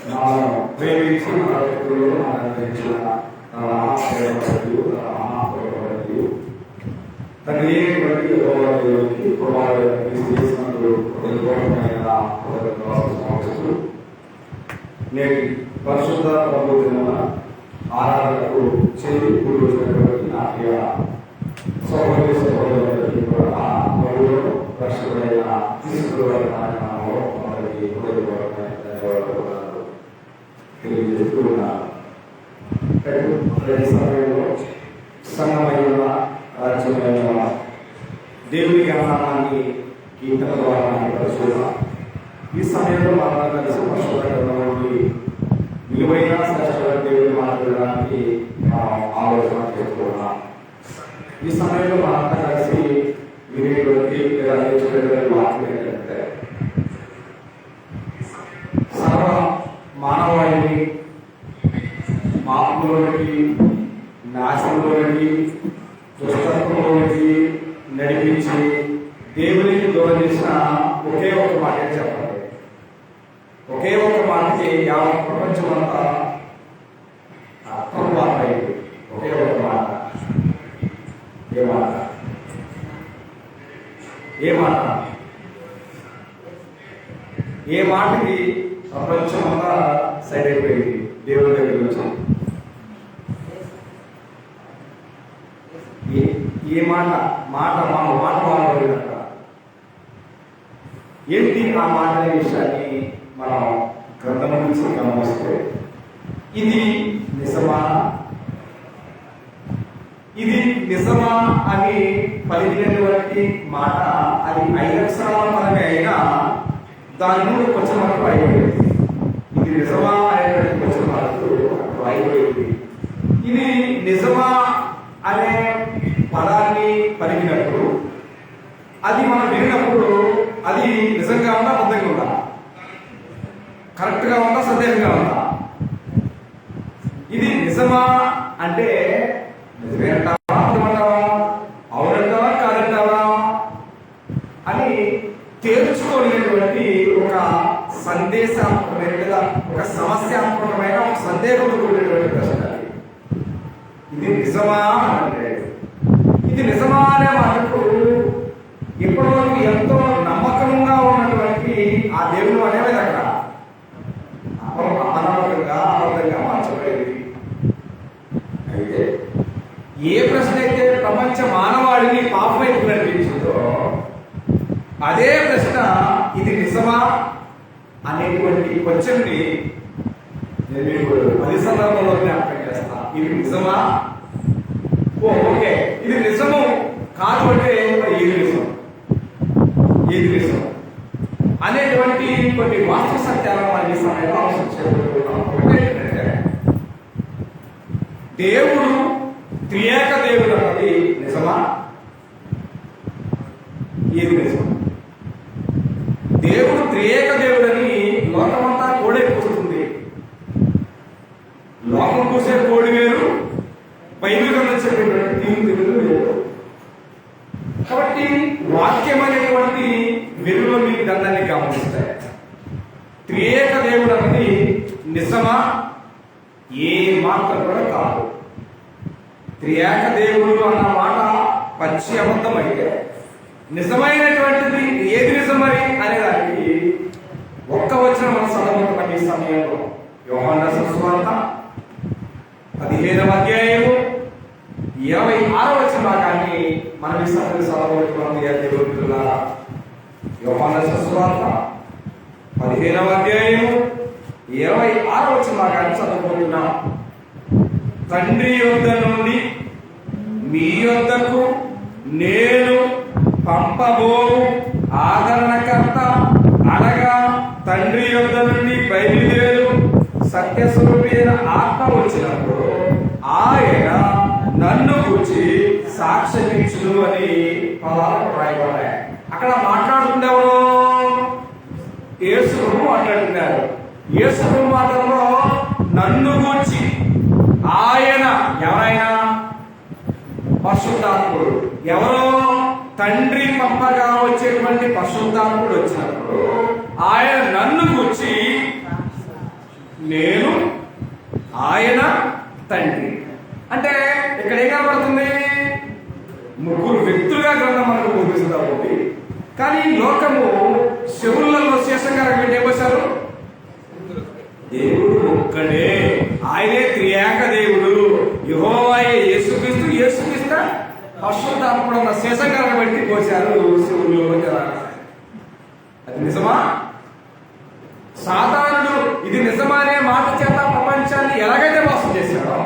మనల్ని ప్రేమించి మన వ్యక్తులను ఆనందించిన మహాప్రేమకు తండ్రి అయినటువంటి దేవునికి కుమారుడికి చేసినప్పుడు నేటి పరిశుద్ధ ప్రభు దిన ఆరాధనకు చేరి కూడి వచ్చినటువంటి నా ప్రియ సౌకర్య సౌకర్యాలకి కూడా మరియు రక్షకుడైన తీసుకురావడంలో మనకి తెలియజేస్తూ ఉన్నారు. సమయంలో సంఘమైన రాజ్యమైన దేవుని జ్ఞానాన్ని కీర్తన ద్వారా పరిశోధన ఈ సమయంలో మనం కలిసి పరిశోధనటువంటి విలువైన శ్రేష్ఠమైన దేవుని మాట్లాడడానికి ఆలోచన చేసుకున్నాం. ఈ సమయంలో మనంతా కలిసి వినేటువంటి వాక్యం ఏంటంటే సర్వ మానవాళిని మాపులోనికి నాశనంలోనికి దుష్టత్వంలోనికి నడిపించి దేవునికి దూరం చేసిన ఒకే ఒక మాట చెప్పండి. ఒకే ఒక మాటకి యావత్ ప్రపంచం అంతా అర్థం మాట్లాడింది. ఒకే ఒక మాట. ఏ మాట? ఏ మాట? ఏ మాటకి ప్రపంచం అంతా సైడ్ అయిపోయింది దేవుడి దగ్గర నుంచి? ఏ మాట? మాట మాట్లాడలేదంట. ఏంటి ఆ మాట అనే విషయాన్ని మనం గ్రంథం నుంచి గమనిస్తే ఇది నిజమా, ఇది నిజమా అని పలికినటువంటి మాట అది 5 అక్షరాల పరమే అయినా దాని నుండి కొంచెం మనకు అయిపోయింది. ఇది నిజమా అనేటువంటి కొంచెం మనకు అయిపోయింది. ఇది నిజమా అనే పదాన్ని పలికినప్పుడు అది మనం వినినప్పుడు అది నిజంగా ఉందా, అబద్ధంగా ఉందా, కరెక్ట్గా ఉందా, సందేహంగా ఉందా? ఇది నిజమా అంటే నిజమేంటావా, అర్థమంటావా, అవునంటావా, కాదంటావా అని తేల్చుకోలేనటువంటి ఒక సందేశాత్మకమైన ఒక సమస్యాత్మకమైన ఒక సందేహంతో కూడినటువంటి ప్రశ్న. ఇది నిజమా అంటే ఇది నిజమా అనే మాటకు ఇప్పటివరకు ఎంతో నమ్మకంగా ఉన్నటువంటి ఆ దేవుడు అనేది అక్కడ అనామకంగా అబద్ధంగా మార్చబడేది. అయితే ఏ ప్రశ్న అయితే ప్రపంచ మానవాళిని పాపం వైపు నడిపించిందో అదే ప్రశ్న ఇది నిజమా అనేటువంటి క్వశ్చన్ని నేను మీకు 10 సందర్భంలో జ్ఞాపకం చేస్తా. ఇది నిజమా? ఓకే, ఇది నిజము కాదు అంటే ఏది నిజం, ఏది నిజం అనేటువంటి కొన్ని వాస్తవ సత్యాలను మనం ఈ సమయంలో ఆలోచించుకుంటున్నాం. ఏంటంటే దేవుడు త్రియేక దేవుడు అన్నది నిజమా? ఏది నిజం? దేవుడు త్రియేక దేవుడని లోకమంతా కోడే కూస్తుంది. లోకం కూసే కోడి వేరు, బైబిల్ చెప్పేటువంటి తీరు వేరు. కాబట్టి వాక్యం అనేటువంటి వెలుగులో మీకు దండాన్ని గమనిస్తాయి. త్రియేక దేవుడు అన్నది నిజమా? ఏ మాత్రం కూడా కాదు. త్రియేక దేవుడు అన్న మాట పచ్చి అబద్ధం అయితే నిజమైనటువంటిది ఏది నిజం మరి అనేదానికి ఒక్క వచ్చిన మన చదవడం ఈ సమయంలో యోహాను సువార్త 15వ అధ్యాయము 26వ వచనం భాగాన్ని మనం ఈ సమయంలో చదవబోతున్నాం. యోహాను సువార్త 15వ అధ్యాయము 26వ వచనం భాగాన్ని చదవబోతున్నాం. తండ్రి యొద్ద నుండి మీ యొద్దకు నేను పంపబోవు ఆదరణకర్త అనగా తండ్రి యొద్ద నుండి బయలుదేరు సత్యస్వరూపి అయిన ఆత్మ వచ్చినప్పుడు ఆయన నన్ను గురించి సాక్ష్యమిచ్చును అని పదాలు రాయబడ్డాయి. అక్కడ మాట్లాడుతుండేవారు యేసు మాట్లాడుతున్నారు. యేసు మాటల్లో నన్ను గురించి ఆయన ఎవరైనా పరిశుద్ధాత్ముడు. ఎవరో తండ్రి పంపగా వచ్చేటువంటి పరిశుద్ధాత్ముడు వచ్చినప్పుడు ఆయన నన్ను గురించి యెహోవాయే యేసుక్రీస్తు, యేసుక్రీస్తు పరిశుద్ధాత్ముడు ఉన్న శేషం కలగబెట్టి పోశారు శివుల్లో జనాలు. అది నిజమా? సాతానుడు ఇది నిజమనే మాట చేత ప్రపంచాన్ని ఎలాగైతే మోసం చేశాడో,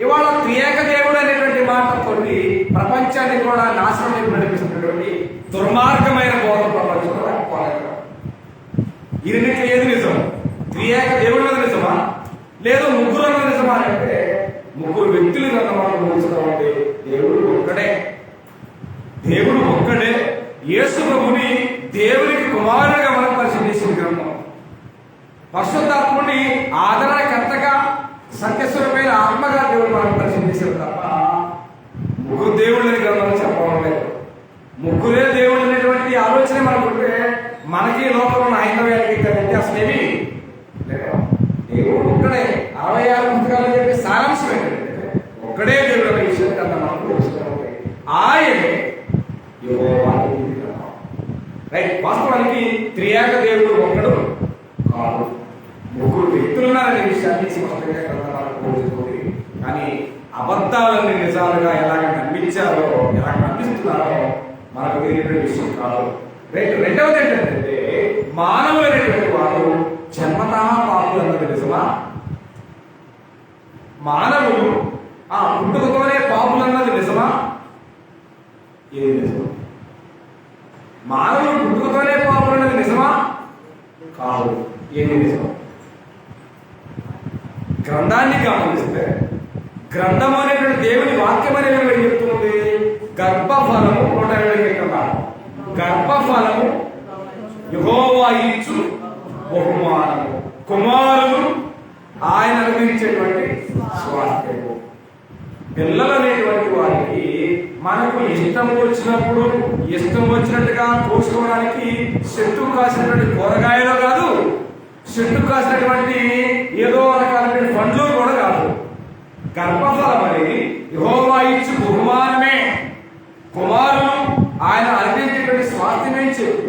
ఇవాళ త్రియేక దేవుడు అనేటువంటి మాటతోటి ప్రపంచాన్ని కూడా నాశనం నడిపిస్తున్నటువంటి దుర్మార్గమైన బోధ ప్రపంచంలో ఇది ఏది నిజం? త్రియేక దేవుడు మీద నిజమా, లేదు ముగ్గురు అన్నది నిజమా అంటే ముగ్గురు వ్యక్తులు అన్నమాట. దేవుడు ఒక్కడే, దేవుడు ఒక్కడే. యేసు ప్రభుని దేవునికి కుమారుడిగా మనం పరిశీలించిన గ్రంథం. పరిశుద్ధాత్ముని ఆదరణకర్తగా సత్యస్వరమైన ఆత్మగా దేవుడు మనం పరిశీలించారు తప్ప ముగ్గురు దేవుళ్ళని గ్రంథంలో చెప్పడం లేదు. ముగ్గురే దేవుడు అనేటువంటి ఆలోచన మనకుంటే మనకి లోపల ఉన్న హైందవ్యానికి వ్యత్యాసం ఏమి లేదు. దేవుడు ఒక్కడే. 66 పుస్తకాలు చెప్పి సారాంశం ఏంటంటే ఒక్కడే దేవుడు అనే విషయం కన్నా మనం తెలుసుకోవాలి. ఆయనే యెహోవా రైట్. వాస్తవానికి త్రియేక దేవుడు ఒక్కడు కాదు, ముగ్గురు వ్యక్తులు ఉన్నారనే విషయాన్ని స్పష్టంగా గ్రంథాలు. కానీ అబద్ధాలని నిజాలుగా ఎలాగ నమ్మించారో, ఎలాగ నమ్మిస్తున్నారో మనకు తెలియని విషయం కాదు. రెండవది ఏంటంటే మానవులు అనేటువంటి వారు జన్మతా పాపులు అన్నది నిజమా? మానవులు ఆ పుట్టుకతోనే పాపులు అన్నది నిజమా? ఏది నిజం? మానవులు పుట్టుకతోనే పాపులు అన్నది నిజమా? కాదు. ఏది నిజం? గ్రంథాన్ని గమనిస్తే గ్రంథం అనేటువంటి దేవుని వాక్యం అనేది చెప్తుంది. గర్భఫలము 120 గర్భఫలము యెహోవా ఇచ్చు బహుమానము, కుమారులు ఆయన అనుభవించేటువంటి స్వాస్థ్యము. పిల్లలు అనేటువంటి వారికి మనకు ఇష్టం వచ్చినప్పుడు ఇష్టం వచ్చినట్టుగా కోసుకోవడానికి చెట్టు కాసినటువంటి కూరగాయలు కాదు, చెట్టు కాసినటువంటి ఏదో రకాలైన పండ్లు కూడా కాదు. గర్భఫలం అనేది యెహోవా ఇచ్చు బహుమానమే, కుమారులు ఆయన అర్పించేటువంటి స్వాస్థ్యమే చెప్పి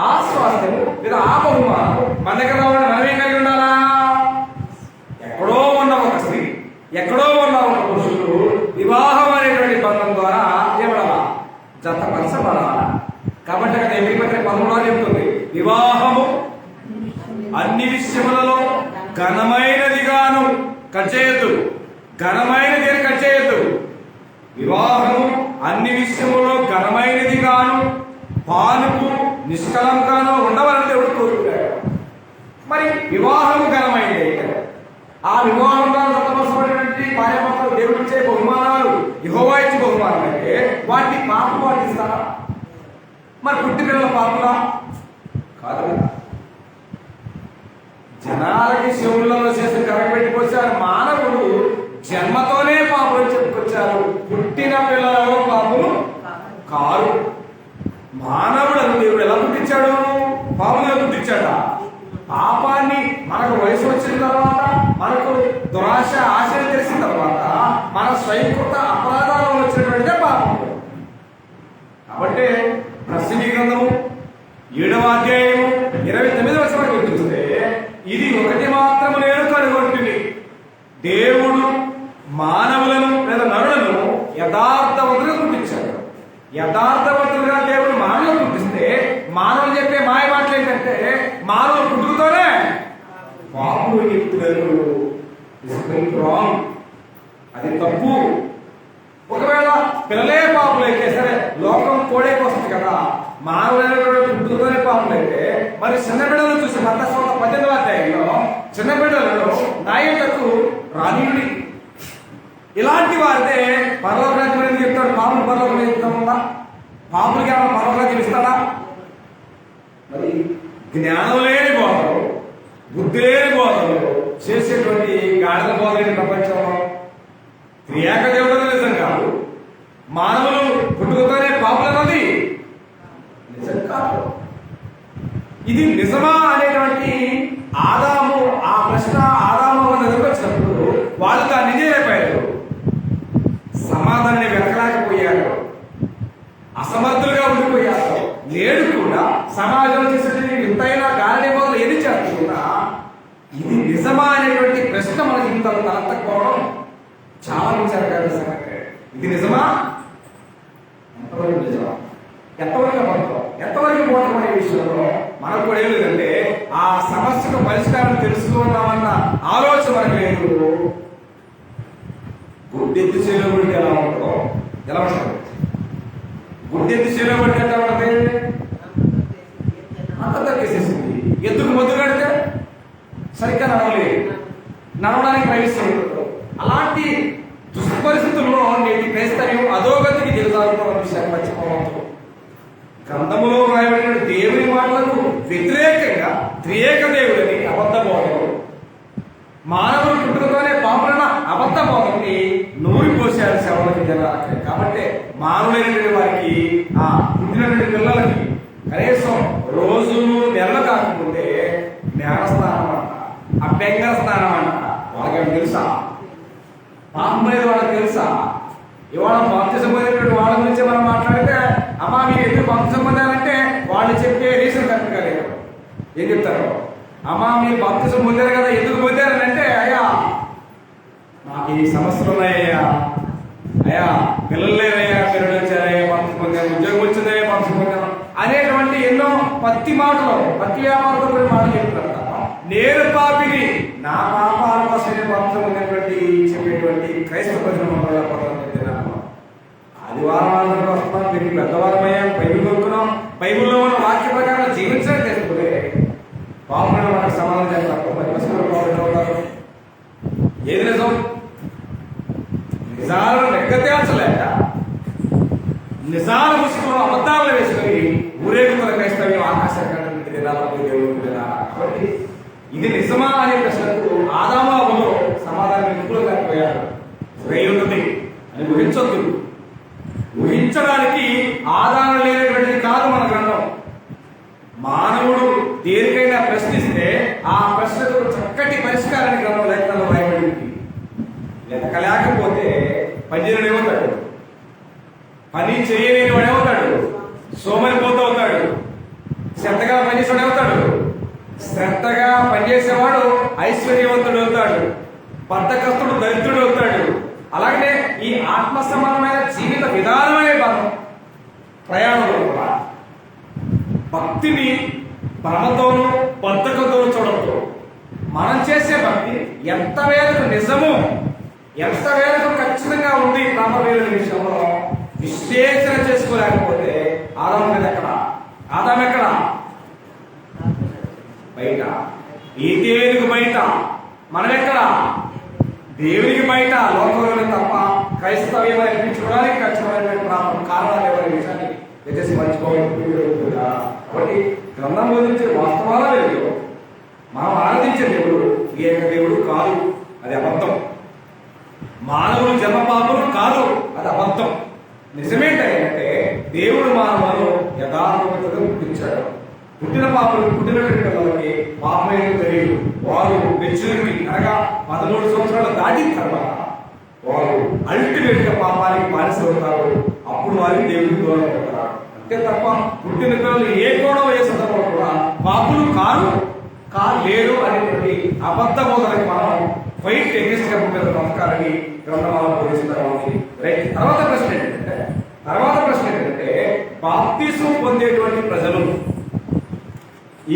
ఆ స్వాస్థ్యము లేదా ఆ బహుమానం మన దగ్గర మనమే కలిగి ఉండాలా? ఎక్కడో ఉన్న ఒక స్త్రీ, ఎక్కడో ఉన్న ఒక పురుషుడు వివాహం అనేటువంటి బంధం ద్వారా ఏమడాలా? జతపరచబడాలా. కాబట్టి అక్కడ ఎమిపత్రి 13 చెప్తుంది, వివాహము అన్ని విషయములలో ఘనమైనదిగాను కట్ చేయొద్దు, ఘనమైనది అని కట్ చేయొద్దు. వివాహము అన్ని విషయములో ఘనమైనదిగాను పానుకు నిష్కలంగాను ఉండవాలని దేవుడు కోరుకున్నాడు. మరి వివాహము ఘనమైనది అయితే ఆ వివాహంగా జతపరచబడినటువంటి భార్యాభర్తలు దేవుడు ఇచ్చే బహుమానాలు యెహోవా ఇచ్చే బహుమానం అయితే వాటిని పాపం పాటిస్తారా? మరి పుట్టి పిల్లల పాపలా కాదు. జనాలకి శివులలో చేసి కరగబెట్టుకొచ్చారు. మానవుడు జన్మతోనే పాపలు చెప్పుకొచ్చారు, పుట్టిన పిల్లలలో పాపలు కారు. మానవుడు దేవుడు ఎలా పుట్టించాడు? పాపలుగా పుట్టించాడా? పాపాన్ని మనకు వయసు వచ్చిన తర్వాత, మనకు దురాశ ఆశలు తెలిసిన తర్వాత, మన స్వయంకృత అపరాధాలు వచ్చినటువంటిదే పాపం. కాబట్టి ప్రసంగి గ్రంథము 7వ అధ్యాయము 29వ వచనం గుర్తిస్తే, ఇది ఒకటి మాత్రము నేను కనుగొంటిని, దేవుడు మానవులను లేదా నరులను యథార్థవంతులుగా పుట్టించాడు. యథార్థవంతులుగా దేవుడు మానవులు పుట్టిస్తే మానవులు చెప్పే మాయ మాటలు ఏంటంటే మానవులు పుట్టుకతోనే పాపులు చెప్తున్నారు. అది తప్పు. ఒకవేళ పిల్లలే పాపులు అయితే సరే, లోకం కోడేకి వస్తుంది కదా. మానవులైన పుట్టుకతోనే పాపులు అయితే మరి చిన్న బిడ్డలు చూసి మత్తయి 18వ అధ్యాయంలో చిన్న బిడ్డలలో నాయకులకు రానీయుడి ఇలాంటి వారితే పరలోకరాజ్యం ఎందుకు చెప్తాడు? పాపులు పరలోకం చెప్తామా? పాపులకి ఏమైనా పరలోకరాజ్యం ఇస్తాడా? మరి జ్ఞానం లేని బోధలు, బుద్ధి లేని బోధలు చేసేటువంటి గాడిద బోధలేని ప్రపంచంలో త్రియేక దేవుడు నిజం కాదు. మానవులు పుట్టుకతోనే పాపులన్నది నిజం కాదు. ఇది నిజమా అనేటువంటి ఆదాము ఆ ప్రశ్న ఆదాము వచ్చినప్పుడు వాళ్ళు దాన్ని నిజమైపోయారు. సమాధానాన్ని వెతకలేకపోయారు, అసమర్థులుగా ఉండిపోయారు. నేడు కూడా సమాజంలో చేసేటువంటి వింతైన గాలి బోధలు ఏది చేస్తున్నా ఇది నిజమా అనేటువంటి ప్రశ్న మన జీవితాలు తలెత్తకపోవడం చాలా విచారకరమైన సంగతి. ఇది నిజమా? ఎంతవరకు నిజమా, ఎంతవరకు అబద్ధం, ఎంతవరకు మోసం అనే విషయంలో మనకు కూడా ఏం లేదంటే ఆ సమస్యకు పరిష్కారం తెలుసుకున్నామన్న ఆలోచన మనకు లేదు. గుడ్డెత్తి చేయబడి ఎలా ఉంటుందో, ఎలా ఉంటుంది? గుడ్డెత్తి చేయబడి ఎలా ఉంటుంది? అంత తగ్గేసేసింది. ఎందుకు మొద్దు కడితే సరిగ్గా నడవలేదు, నడవడానికి ప్రయత్నిస్తుంది. అలాంటి దుష్పరిస్థితుల్లో నేటి క్రైస్తవ్యం అధోగతికి దిగజారుతున్న విషయాన్ని మర్చిపోవద్దు. గ్రంథములో రాయబడిన దేవుని మాటలకు వ్యతిరేకంగా త్రియేక దేవుడిని అబద్ధ బోధకుడు, మానవులు పుట్టుకతోనే పాపులైన అబద్ధ బోధకుని నూరి పోసారు సేవలకి జనాలకి. కాబట్టి మానవులైనటువంటి వారికి ఆ పుట్టినటువంటి పిల్లలకి కనీసం రోజులు నెలలు కాకపోతే జ్ఞానస్నానం అంట, అభ్యంగర స్నానం అంట. వాళ్ళకి తెలుసా? పాపం అనేది వాళ్ళకి తెలుసా? ఇవాళ బాప్తిజం పొందినటువంటి వాళ్ళ గురించి మనం మాట్లాడితే అమ్మా మీరు ఎందుకు బాప్తిజం పొందారంటే వాళ్ళు చెప్పే రీజన్ కరెక్ట్గా లేదు. ఏం చెప్తారు? అమ్మా మీరు బాప్తిజం పొందారు కదా, ఎందుకు పొందారని అంటే అయ్యా నాకు ఈ సమస్యలు ఉన్నాయ్యా, అయ్యా పిల్లలు లేరయ్యా, పిల్లలు వచ్చారయ్యా బాప్తిజం పొందాను, ఉద్యోగం వచ్చిందయ్యా బాప్తిజం పొందాను అనేటువంటి ఎన్నో పత్తి మాటలు, పత్తి వ్యాపారంతో కూడా మాటలు చెప్తారు. నేను పాపిని, నా పాపాల కోసమే బాప్తిజం పొందినటువంటి చెప్పేటువంటి క్రైస్తవ ప్రజలు ఆదివారం ఆదివారం వస్తున్నాం, మీరు పెద్దవారం అయ్యాం, బైబిల్ కొనుక్కున్నాం, బైబిల్లో ఉన్న వాక్య ప్రకారం జీవించడం తెలుసుకునే పాపం మనకు సమాధానం చేస్తారు. మరి ఏది నిజం? నిజాలను లెక్కతేల్చలేక నిజాల పుస్తకంలో అబద్ధాలను వేసుకొని ఊరేగుతున్న క్రైస్తవ్యం ఆకాశానికి కాబట్టి ఇది నిజమా అనే ప్రశ్నకు ఆదామాలో సమాధానం ఎప్పుడు లేకపోయాడు. ఉంటుంది అని ఊహించొద్దు. ఊహించడానికి ఆధారం లేనటువంటిది కాదు మన గ్రంథం. మానవుడు దేనికైనా ప్రశ్నిస్తే ఆ ప్రశ్నకు చక్కటి పరిష్కారాన్ని గ్రంథం లేఖనంలో రాయబడింది. లేకపోతే పనిచేయడం ఏమవుతాడు? పని చేయలేని వాడు ఏమవుతాడు? సోమరిపోతూ అవుతాడు. శ్రద్ధగా పనిచేసేవాడు ఏమవుతాడు? శ్రద్ధగా పనిచేసేవాడు ఐశ్వర్యవంతుడు అవుతాడు. బద్ధకస్తుడు దరిద్రుడు అవుతాడు. అలాగే ఈ ఆత్మ సమానమైన జీవిత విధానమే ప్రయాణంలో కూడా భక్తిని భ్రమతోనూ బద్ధకతోనూ చూడద్దు. మనం చేసే భక్తి ఎంత వేలకు నిజము, ఎంత వేలకు ఖచ్చితంగా ఉంది ప్రామవేల విషయంలో విశ్లేషణ చేసుకోలేకపోతే ఆదాం మీద ఎక్కడ? ఆదాం ఎక్కడ? బయట. ఈ దేవునికి బయట. మనం ఎక్కడ? దేవునికి బయట. లోకంలోనే తప్ప క్రైస్తవ్యం అనిపించుకోవడానికి ఖచ్చితమైన కారణాలు ఎవరి విషయాన్ని దయచేసి మర్చిపోవాలి. కాబట్టి గ్రంథం గురించి వాస్తవాల లేదు. మనం ఆరాధించే దేవుడు ఏక దేవుడు కాదు, అది అబద్ధం. మానవులు జన్మపాపులు కాదు, అది అబద్ధం. నిజమేంటంటే దేవుడు మానవులను యథార్థతను పుట్టించాడు. పుట్టిన పాపలు పుట్టినటువంటి పిల్లలకి పాపమేమో తెలియదు. వారు మెచ్యూరిటీ అనగా 13 సంవత్సరాలు దాటిన తర్వాత వారు అల్టిమేట్ గా పాపానికి బానిసవుతారు. అప్పుడు వారికి దేవుడికి దూరం అవుతారు. అంతే తప్ప పుట్టిన పిల్లలు ఏ కూడా ఏ సందర్భంలో కూడా పాపులు లేరు అనేటువంటి అబద్ధ బోధనకి మనం ఫైట్ ఎగ్నెస్ట్ గా పుట్టిన నమ్మకాలని గ్రంథమాలను బోధిస్తారు. తర్వాత ప్రశ్న ఏంటంటే బాప్తిసం పొందేటువంటి ప్రజలు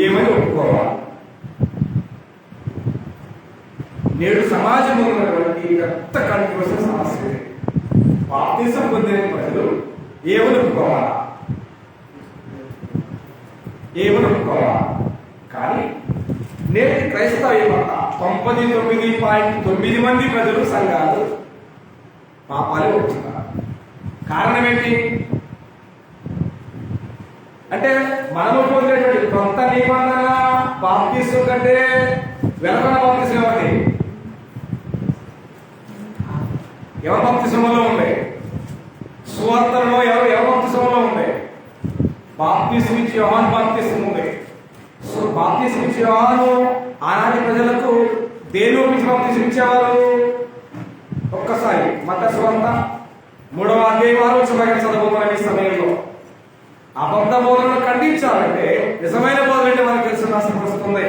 ఏమని ఒప్పుకోవాలి? నేడు సమాజంలో ఉన్నటువంటి పెద్ద కంట్రోవర్సల్ సమస్య. బాప్తిసం పొందిన ప్రజలు ఏమని ఒప్పుకోవాలా? కానీ నేటి క్రైస్తవ 99.9 మంది ప్రజలు సంఘాలు పాపాలే ఒప్పుతున్నారు. కారణం ఏంటి అంటే మనము పొందేటువంటి కొత్త నిబంధన బాప్తిసం కంటే వెలకొన్న బాప్తిసం ఎవరి బాప్తిసంలో ఉంది? సువార్తలో ఎవరి బాప్తిసంలో ఉంది? బాప్తిసం ఇచ్చి యోహాను బాప్తిసం ఉంది. సో బాప్తిసం ఇచ్చి యోహాను ఆనాటి ప్రజలకు దేని ఒప్పించి బాప్తిసం ఇచ్చేవారు? ఒక్కసారి మత్తయి సువార్త 3వ అధ్యాయం 6వ వచనం చదవబోతున్న ఈ సమయంలో అబద్ధ బోధనను ఖండించాలంటే నిజమైన బోధన అంటే మనకు తెలిసిన వస్తుంది.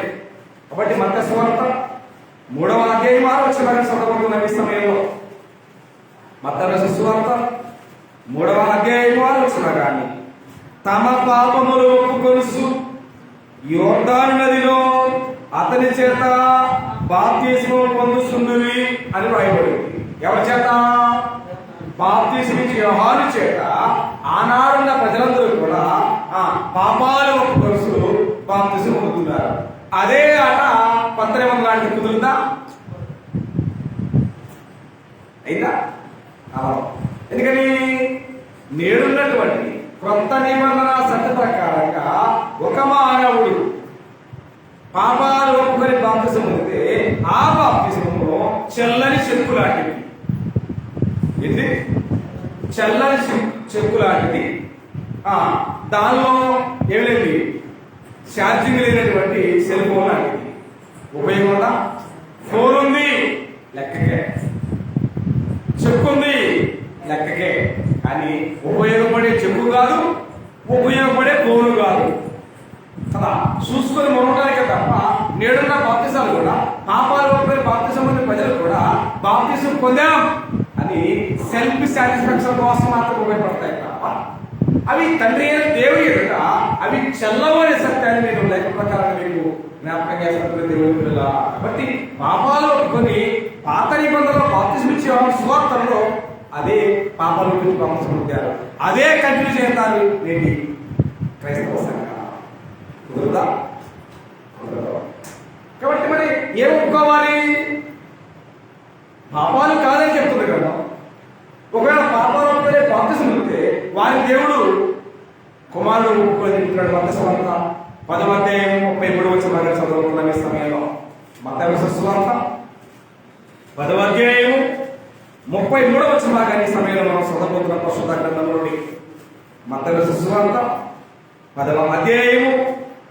కాబట్టి మత్తయి సువార్త 3వ అధ్యాయం 6వ వచనం చదవబోతున్న ఈ సమయంలో మత్తయి సువార్త 3వ అధ్యాయం 6వ వచనం కానీ తమ పాపములు ఒప్పుకొనుచు యోర్దాను నదిలో అతని చేత బాప్తిస్మం పొందుచున్నవి అని రాయబడింది. ఎవరి చేత? బాప్తిస్మం ఇచ్చే యోహాను చేత ఆనాడున్న ప్రజలందరూ కూడా పాపాలు ఒప్పుకొనుచు బాప్తిస్మం పొందుతున్నారు. అదే ఆట పత్రం లాంటి కుదురుతా అయిందా? ఎందుకని నేడున్నటువంటి కొత్త నిబంధన సత్య ప్రకారంగా ఒక మానవుడు పాపాలు ఒప్పుకొని బాప్తిసం పొందితే ఆ బాప్తిసము చల్లని చెక్కు లాంటిది. ఏంటి? చల్లని చెక్కు లాంటిది. దానిలో ఏమిలేదు, ఛార్జింగ్ లేనటువంటి సెల్ ఫోన్ లాంటిది. ఉపయోగం ఉందా? ఫోన్ ఉంది లెక్కకే, చెక్కు ఉంది లెక్కకే, కానీ ఉపయోగపడే చెక్కు కాదు, ఉపయోగపడే ఫోను కాదు కదా. చూసుకొని మొదలటానికే తప్ప నేడున్న బాప్తిసాలు కూడా పాపాలు ఒప్పుకొని బాప్తిసం పొందిన ప్రజలు కూడా బాప్తిసం పొందాం అని సెల్ఫ్ సాటిస్ఫాక్షన్ కోసం మాత్రం ఉపయోగపడతాయి తప్ప అవి తండ్రి అయిన దేవుడి ఎదుట అవి చల్లవనే సత్యాన్ని నేను లెక్క ప్రకారం మీకు జ్ఞాపకం చేస్తున్న దేవుడి పిల్లల. కాబట్టి పాపాలు ఒప్పుకొని పాత నిబంధనలో బాప్తిసం ఇచ్చే సువార్తల్లో అదే పాపాలు గురించి బాప్తిసం పొందారు, అదే కంటిన్యూ చేస్తారు నేటి క్రైస్తవ సంఘం. కుదురుదా? కాబట్టి మరి ఏం ఒప్పుకోవాలి? పాపాలు కాదని చెప్తుంది కదా. ఒకవేళ పాపాలు ఒప్పుకొని బాప్తిసం పొందితే వారి దేవుడు కుమారుడు ఒప్పుకొని తింటున్నాడు. మత్తయి 10వ అధ్యాయం 33వ వచనం చదువుకున్న ఈ సమయంలో మత్తయి సువార్త 10వ అధ్యాయం 33వ వచనం కానీ సమయంలో మనం చదవబోతున్న పరిశుద్ధ గ్రంథంలోని మత్తయి సువార్త 10వ అధ్యాయం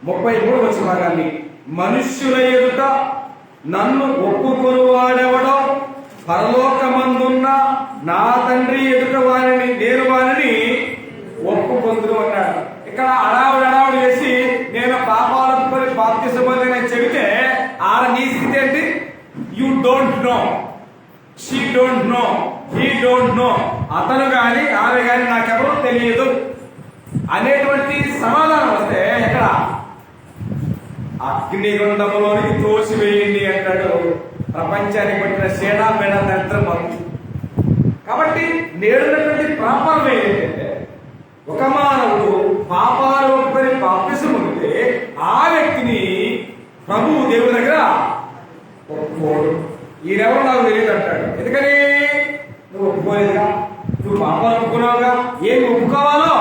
33వ వచనం కానీ మనుష్యుల ఎదుట నన్ను ఒప్పుకొని వాడెవడో పరలోకమందున్న నా తండ్రి ఎదుట వారిని నేను వారిని ఒప్పుకొందును అన్నాడు. ఇక్కడ అడావుడు వేసి నేను పాపాలకు బాప్తిసం పొందినని చెబితే ఆడ నీ స్థితి ఏంటి? You don't know, she don't know, he don't know, అతను కానీ ఆమె కానీ నాకెవరో తెలియదు అనేటువంటి సమాధానం వస్తే ఎక్కడ? అగ్నిగుండములోనికి తోసివేయండి అంటాడు. ప్రపంచానికి పట్టిన సేడా పేడ యంత్రం ఉంది. కాబట్టి నేడున్నటువంటి ప్రాపం ఏంటంటే ఒక మానవుడు పాపాలు ఒప్పుకొని బాప్తిసం పొందితే ఆ వ్యక్తిని ప్రభువు దేవుడి దగ్గర ఒప్పుకోడు. ఈయనెవరో నాకు తెలియదు అంటాడు. ఎందుకని? నువ్వు ఒప్పుకోలేదుగా, నువ్వు పాపాలు ఒప్పుకున్నావుగా, ఏమి ఒప్పుకోవాలో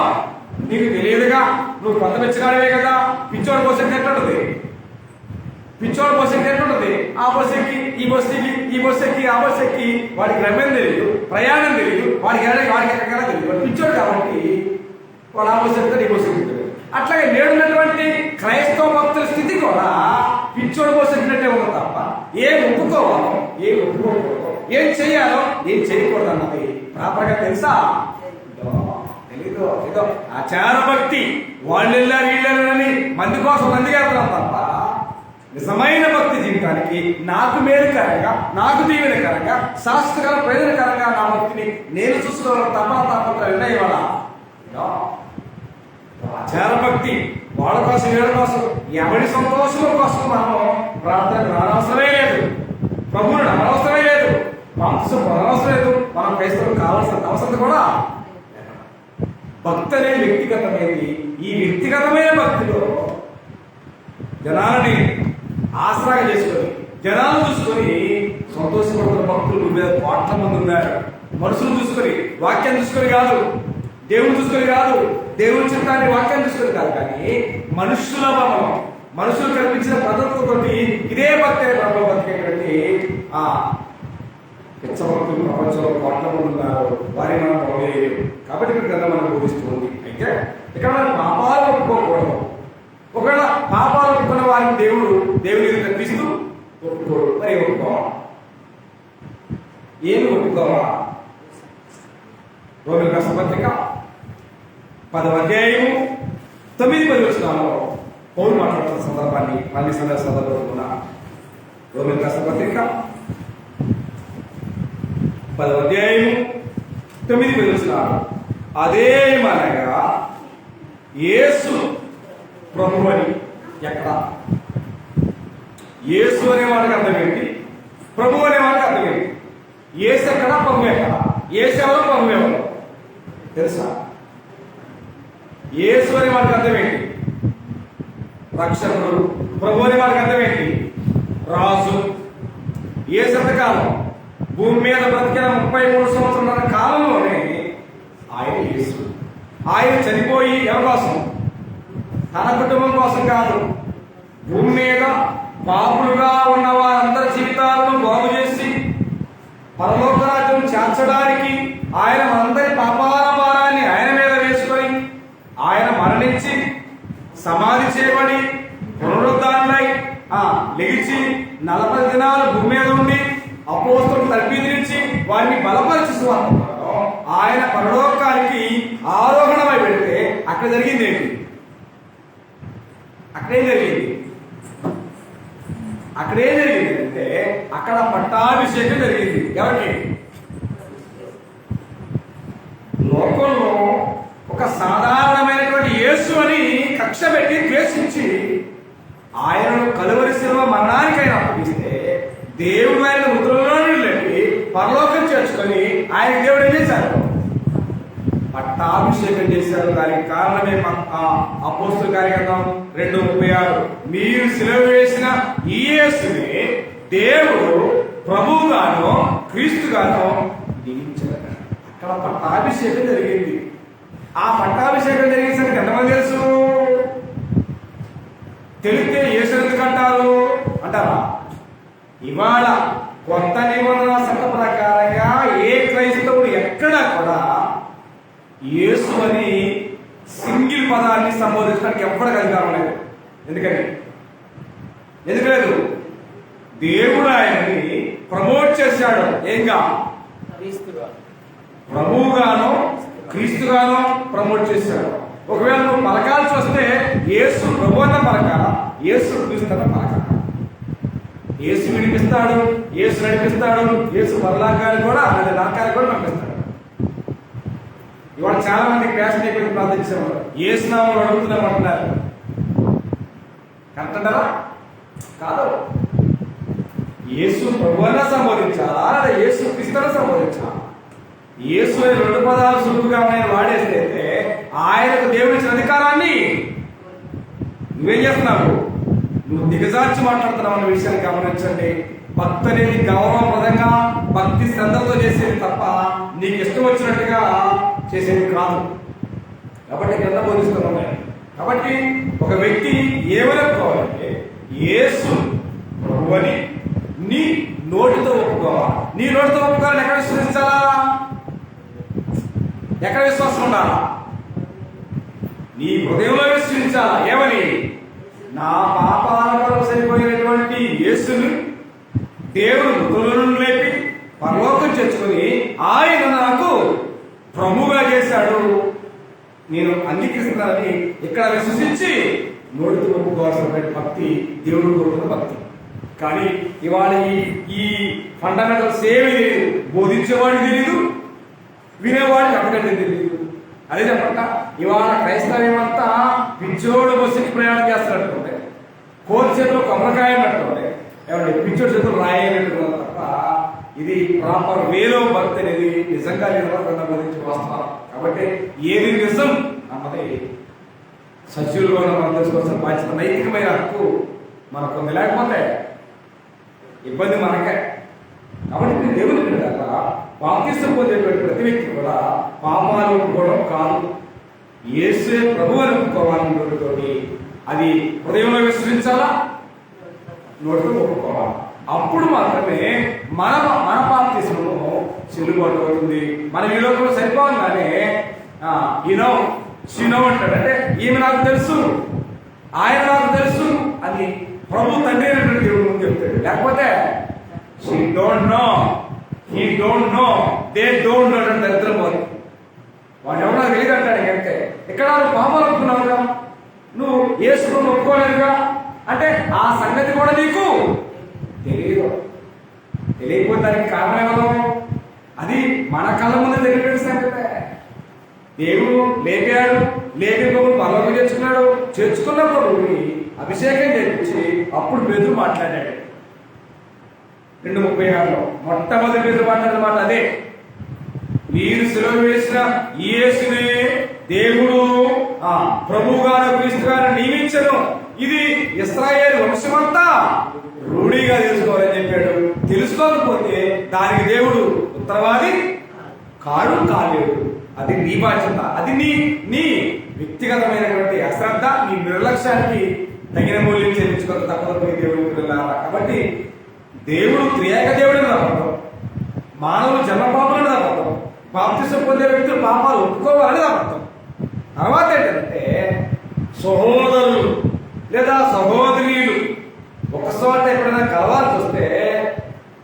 నీకు తెలియదుగా, నువ్వు కొత్త పెంచుకోవడమే కదా. పిచ్చోడు పోసేది ఎట్లుంటుంది? పిచ్చోడు పోసేది ఎట్లుంటుంది? ఆ బస్సు ఎక్కి ఈ బస్సు ఎక్కి ఈ బస్సు ఎక్కి ఆ బస్సు ఎక్కి వాడికి గమ్యం తెలియదు, ప్రయాణం తెలియదు, వాడికి ఎక్కడికైనా తెలియదు. వాడు పిచ్చోడు కాబట్టి వాడు ఆ బస్సు ఎక్కుతాడు, ఈ బస్సు ఎక్కుతాడు. అట్లాగే నేడున్నటువంటి క్రైస్తవ భక్తుల స్థితి కూడా పిచ్చోడు బస్సు ఎక్కినట్టే ఉంది తప్ప ఏం ఒప్పుకోవాలో ఏం ఒప్పుకోకూడదు, ఏం చెయ్యాలో ఏం చేయకూడదు అన్నది ప్రాపర్గా తెలుసా? తెలీదు. ఏదో ఆచార భక్తి, వాళ్ళు వెళ్ళారు వీళ్ళని మంది కోసం మందిగా వెళ్తాం తప్ప నిజమైన భక్తి జీవితానికి నాకు మేలుకరంగా, నాకు దీవెనకరంగా, శాస్త్రకర ప్రయోజనకరంగా నా భక్తిని నేను చూసుకోవడం తాపత్ర ఉన్నాయి. వాళ్ళ ఆచార భక్తి వాళ్ళ కోసం వీళ్ళ కోసం ఎవరి సంతోషం కోసం మనం ప్రార్థన రానవసరమే లేదు, ప్రభువుని నమ్మనవసరమే లేదు, మాంసం పొందనవసరం లేదు. మనం క్రైస్తవులు కావాల్సిన అవసరం కూడా భక్తి అనేది వ్యక్తిగతమైనది. ఈ వ్యక్తిగతమైన భక్తిలో జనాలని ఆసరాగా చేసుకొని జనాలు చూసుకొని సంతోషపడుతున్న భక్తులు కోట్ల మంది ఉన్నారు. మనుషులు చూసుకొని, వాక్యం చూసుకొని కాదు, దేవుడు చూసుకొని కాదు, దేవుడి చిత్తాన్ని వాక్యం చూసుకొని కాదు, కానీ మనుషుల భావం, మనుషులు కల్పించిన పద్ధతులతో ఇదే భక్తి ప్రభావ బతికేటువంటి పిచ్చభక్తులు ప్రపంచంలో కోట్ల మంది ఉన్నారు. వారిని మనం పోలేదు. కాబట్టి ఇక్కడ గ్రంథం మనం బోధిస్తుంది. అయితే ఇక్కడ మనం పాపాలు ఒప్పుకోకూడదు. ఒకవేళ పాపాలు ఒప్పుకున్న వారిని దేవుని కనిపిస్తూ ఒప్పుకోడు. మరి ఒప్పుకోవాలి, ఏమి ఒప్పుకోవాలా? రోమిలకు రాసిన పత్రిక 10వ అధ్యాయం 9-10 వచనాల్లో పౌలు మాట్లాడుతున్న సందర్భాన్ని మళ్ళీ సందర్భంగా రోమిలకు రాసిన పత్రిక 10వ అధ్యాయం 9 అదేమనగా యేసు ప్రభు అని. ఎక్కడ యేసు అనే వాడికి అర్థం ఏంటి, ప్రభు అనే వాడికి అర్థం ఏంటి? యేసు ఎక్కడ, ప్రభు ఎక్కడ? యేసు ఎవరు, ప్రభు ఎవరు తెలుసా? యేసు అనే వాడికి అర్థం ఏంటి? రక్షకుడు. ప్రభు అనే వాడికి అర్థం ఏంటి? రాజు. యేసు కాలం భూమి మీద బ్రతికిన 33 సంవత్సరాల కాలంలోనే ఆయన యేసు. ఆయన చనిపోయి ఎవరి కోసం? తన కుటుంబం కోసం కాదు, భూమి మీద పాపులుగా ఉన్న వారందరి జీవితాలను బాగు చేసి పరలోక రాజ్యం చేర్చడానికి ఆయన మనందరి పాపాల భారాన్ని ఆయన మీద వేసుకొని ఆయన మరణించి సమాధి చేయబడి పునరుద్ధారణై లెగిచి 40 దినాలు భూమి మీద ఉండి అపోస్తలులను తర్పీదించి వారిని బలపరిచి ఆయన పరలోకానికి ఆరోహణమై పెడితే అక్కడ జరిగింది ఏంటి? అక్కడేం జరిగింది అంటే అక్కడ పట్టాభిషేకం జరిగింది. ఎవరికి? లోకంలో ఒక సాధారణమైనటువంటి యేసు అని కక్ష పెట్టి ద్వేషించి ఆయనను కలువరి శిలువ మరణానికైనా అప్పగిస్తే దేవుడు ఆయన ముద్రలో నుండి పరలోకం చేర్చుకొని ఆయన దేవుడు ఏం చేశారు? పట్టాభిషేకం చేశారు. దానికి కారణమే అపోస్తలుల కార్యక్రమం 2:36 మీరు సిలువ వేసిన ఈ యేసుని దేవుడు ప్రభువుగానో క్రీస్తుగానో నియమించారు. అక్కడ పట్టాభిషేకం జరిగింది. ఆ పట్టాభిషేకం జరిగిన సంగతి ఎంతమంది తెలుసు? తెలిస్తే యేసు ఎందుకు అంటారా? ఇవాళ కొత్త నిబంధన చట్ట ప్రకారంగా ఏ క్రైస్తవుడు ఎక్కడా కూడా యేసు అని సింగిల్ పదాన్ని సంబోధించడానికి ఎవ్వరికి అధికారం లేదు. ఎందుకు లేదు? దేవుడు ఆయన్ని ప్రమోట్ చేశాడు. ఏంగా? ప్రభువుగానో క్రీస్తుగానో ప్రమోట్ చేశాడు. ఒకవేళ నువ్వు పలకాల్సి వస్తే యేసు ప్రభు అన్న పలకాల, యేసు క్రీస్తు అన్న పలకాల. యేసు విడిపిస్తాడు, యేసు నడిపిస్తాడు, యేసు పరలోకాన్ని కూడా అది నరకాన్ని కూడా పంపిస్తాడు. ఇవాళ చాలా మంది ప్యాషన్ అయిపోయి ప్రార్థించేవారు యేసు నామములో అడుగుతున్నామంటున్నారు. కరెక్ట్ అంటారా? కాదు. యేసు ప్రభువుగా సంబోధించాలా, యేసు క్రీస్తుని సంబోధించాలా? యేసు 2 పదాలు సులువుగా ఆయన వాడేస్తే ఆయనకు దేవుడి ఇచ్చిన అధికారాన్ని నువ్వేం చేస్తున్నావు? నువ్వు దిగజార్చి మాట్లాడుతున్నావు అన్న విషయాన్ని గమనించండి. భక్తి అనేది గౌరవప్రదంగా భక్తి శ్రద్ధతో చేసేది తప్ప నీకు ఇష్టం వచ్చినట్టుగా చేసేది కాదు. కాబట్టి కింద బోధిస్తున్నాం. కాబట్టి ఒక వ్యక్తి ఏమనుకోవాలంటే యేసు ప్రభువని నీ నోటితో ఒప్పుకోవాలి. నీ నోటితో ఒప్పుకోవాలని ఎక్కడ విశ్వసించాలా? ఎక్కడ విశ్వాసం ఉండాలా? నీ హృదయంలో విశ్వసించాలా. ఏమని? నా పాపాల కొరకు సరిపోయినటువంటి యేసుని దేవుడు మృతులను లేపి పరలోకం చేర్చుకొని ఆయన నాకు ప్రభువుగా చేశాడు, నేను అంగీకరిస్తున్నానని ఇక్కడ విశ్వసించి నోటితో ఒప్పుకోవాల్సిన భక్తి దేవుడు కోరుకున్న భక్తి. కానీ ఇవాళ ఈ ఫండమెంటల్స్ ఏమీ తెలియదు. బోధించేవాడికి తెలియదు, వినేవాడికి అంతకంటే తెలియదు. అదే చెప్పంట ఇవాళ క్రైస్తవ్యమంతా పిచ్చోడు బస్సుకి ప్రయాణం చేస్తున్నట్టుండే, కోతి చేతులు కొమ్మకాయ అన్నట్టుండే, ఏమంటే పిచ్చోడు చేతులు రాయనట్టు తప్ప ఇది ప్రాపర్ వేలో భక్తి అనేది నిజంగా బోధించి వస్తాం. కాబట్టి ఏది నిజం అన్నది సజీవులుగా మనం తెలుసుకోవాల్సిన బాధ్యత, నైతికమైన హక్కు మనకు ఉంది. లేకపోతే ఇబ్బంది మనకే. కాబట్టి మీరు దేవుని బిడ్డలారా, బాప్తిసం పొందేటువంటి ప్రతి వ్యక్తి కూడా పాపాలు ఒప్పుకోవడం కాదు, యేసే ప్రభు అని ఒప్పుకోవాలని నోటితోటి, అది హృదయంలో విశ్వసించాలా, నోటితో ఒప్పుకోవాలి. అప్పుడు మాత్రమే మన బాప్తిసము చెల్లుబాటు అవుతుంది. మనం ఈ లోకంలో సరిపోగానే ఈనో చిన్నో అంటాడు. అంటే ఈమె నాకు తెలుసు, ఆయన నాకు తెలుసు అని ప్రభు తండ్రి అయినటువంటి దేవుడు ముందు చెప్తాడు. లేకపోతే she don't know, he don't know, they don't know అంటే దరిద్రం పోదు. వాడు ఎవరో తెలియదు అంటాడు. అంటే ఇక్కడ పాపాలు ఒప్పుకున్నావుగా, నువ్వు యేసుని ఒప్పుకోలేదుగా, అంటే ఆ సంగతి కూడా నీకు తెలియదు. తెలియకపోతే దానికి కారణం ఎవరు? అది మన కళ్ళ ముందు తెలియని సంగతి. దేవుడు లేపాడు, లేపి పరలోకి చేర్చుకున్నప్పుడు అభిషేకం చేయించి అప్పుడు పేతురు మాట్లాడాడు. 2:36 మొట్టమొదటి పేతురు మాట్లాడిన మాట అదే. మీరు సిలువ వేసిన ఈ యేసునే దేవుడు ప్రభువుగా క్రీస్తు గారు నియమించను, ఇది ఇశ్రాయేలు వంశమంతా రూఢిగా తెలుసుకోవాలని చెప్పాడు. తెలుసుకోకపోతే దానికి దేవుడు ఉత్తరవాది కాలేడు. అది నీ బాధ్యత, అది నీ వ్యక్తిగతమైనటువంటి అశ్రద్ధ, నీ నిర్లక్ష్యానికి తగిన మూల్యం చెల్లించుకోవడం తప్పదు దేవుడికి వెళ్ళాలా. కాబట్టి దేవుడు త్రియేక దేవుడిని తప్పదు, మానవులు జన్మపాపాలను తప్పదు, బాప్తిసం పొందే వ్యక్తులు పాపాలు ఒప్పుకోవాలని తప్పదు. తర్వాత ఏంటంటే సహోదరులు లేదా సహోదరీలు ఒక చోట ఎప్పుడైనా కలవాల్సి వస్తే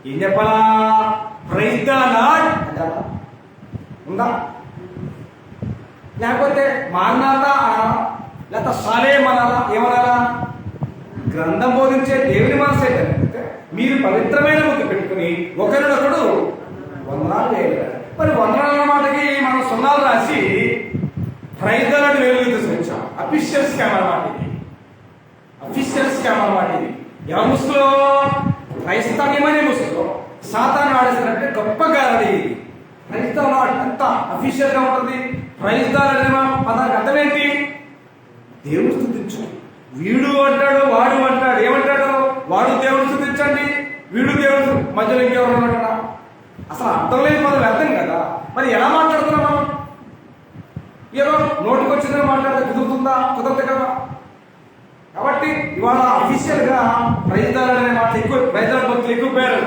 ఏం చెప్పాలా? ప్రైజ్ ద లార్డ్ అంటారా? ఉందా? లేకపోతే మాన్నాత లేకపోతే సాలేం అనాలా? ఏమనాలా? గ్రంథం బోధించే దేవుని మనసు ఏంటంటే మీరు పవిత్రమైన ముద్దు పెట్టుకుని ఒకరినొకడు వందనాలు వేయాలి. మరి వందనాల మాటకి మనం సున్నాలు రాసి ప్రైజ్ ద లార్డ్ వేలు తీసుకొచ్చాం. అఫీషియల్ స్కామ్ అన్నమాట ఇది. అఫీషియల్ స్కామ్ అన్నమాట ఇది. ఎవరి ముసుగులో? క్రైస్తవ్యమనే ముసుగులో సాతాను ఆడేసినట్టే గొప్ప గారడి ఇది. ప్రైజ్ ద లార్డ్ అంత అఫీషియల్ గా ఉంటుంది. ప్రైజ్ ద లార్డ్ అనే పదానికి అర్థం ఏంటి? దేవుడు స్తుతించు. వీడు అంటాడు, వాడు అంటాడు. ఏమంటాడు? వాడు దేవుడు స్తుతించండి, వీడు దేవుడు, మధ్యలో ఇంకెవరు అంటాడా? అసలు అర్థం లేని పదం అర్థం కదా. మరి ఎలా మాట్లాడుతున్నాం మనం? ఏదో నోటికి వచ్చిందని మాట్లాడితే కుదురుతుందా? కుదరదు కదా. కాబట్టి ఇవాళ అఫీషియల్ గా ప్రైజ్ ద లార్డ్ అనే మాట ఎక్కువ, ప్రైజ్ ద లార్డ్ భక్తులు ఎక్కువ పేరు.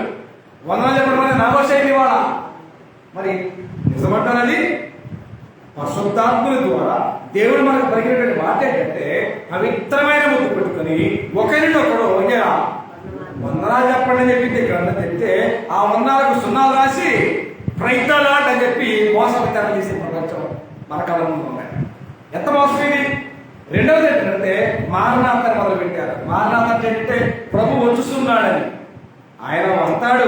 వందనాలు చెప్పడం అనేది నాగోషైంది ఇవాళ. మరి నిజమంటానది పరిశుద్ధాత్ముల ద్వారా దేవుడు మనకు పలికినటువంటి మాట ఏంటంటే పవిత్రమైన ముద్దు పెట్టుకుని ఒకరినొకడు వందనాలు చెప్పండి అని చెప్పింది గ్రంథం చెప్తే ఆ వందనాలకు సున్నాలు రాసి ప్రైజ్ ద లార్డ్ అని చెప్పి మోసవిధానం చేసే ప్రపంచం మన కళ్ళ ముందు ఉన్నాయి. ఎంత మోసం ఇది? రెండవది ఏంటంటే మారణాతని మొదలు పెట్టారు. మారణాత అంటే ప్రభు వచ్చుస్తున్నాడని. ఆయన వస్తాడు,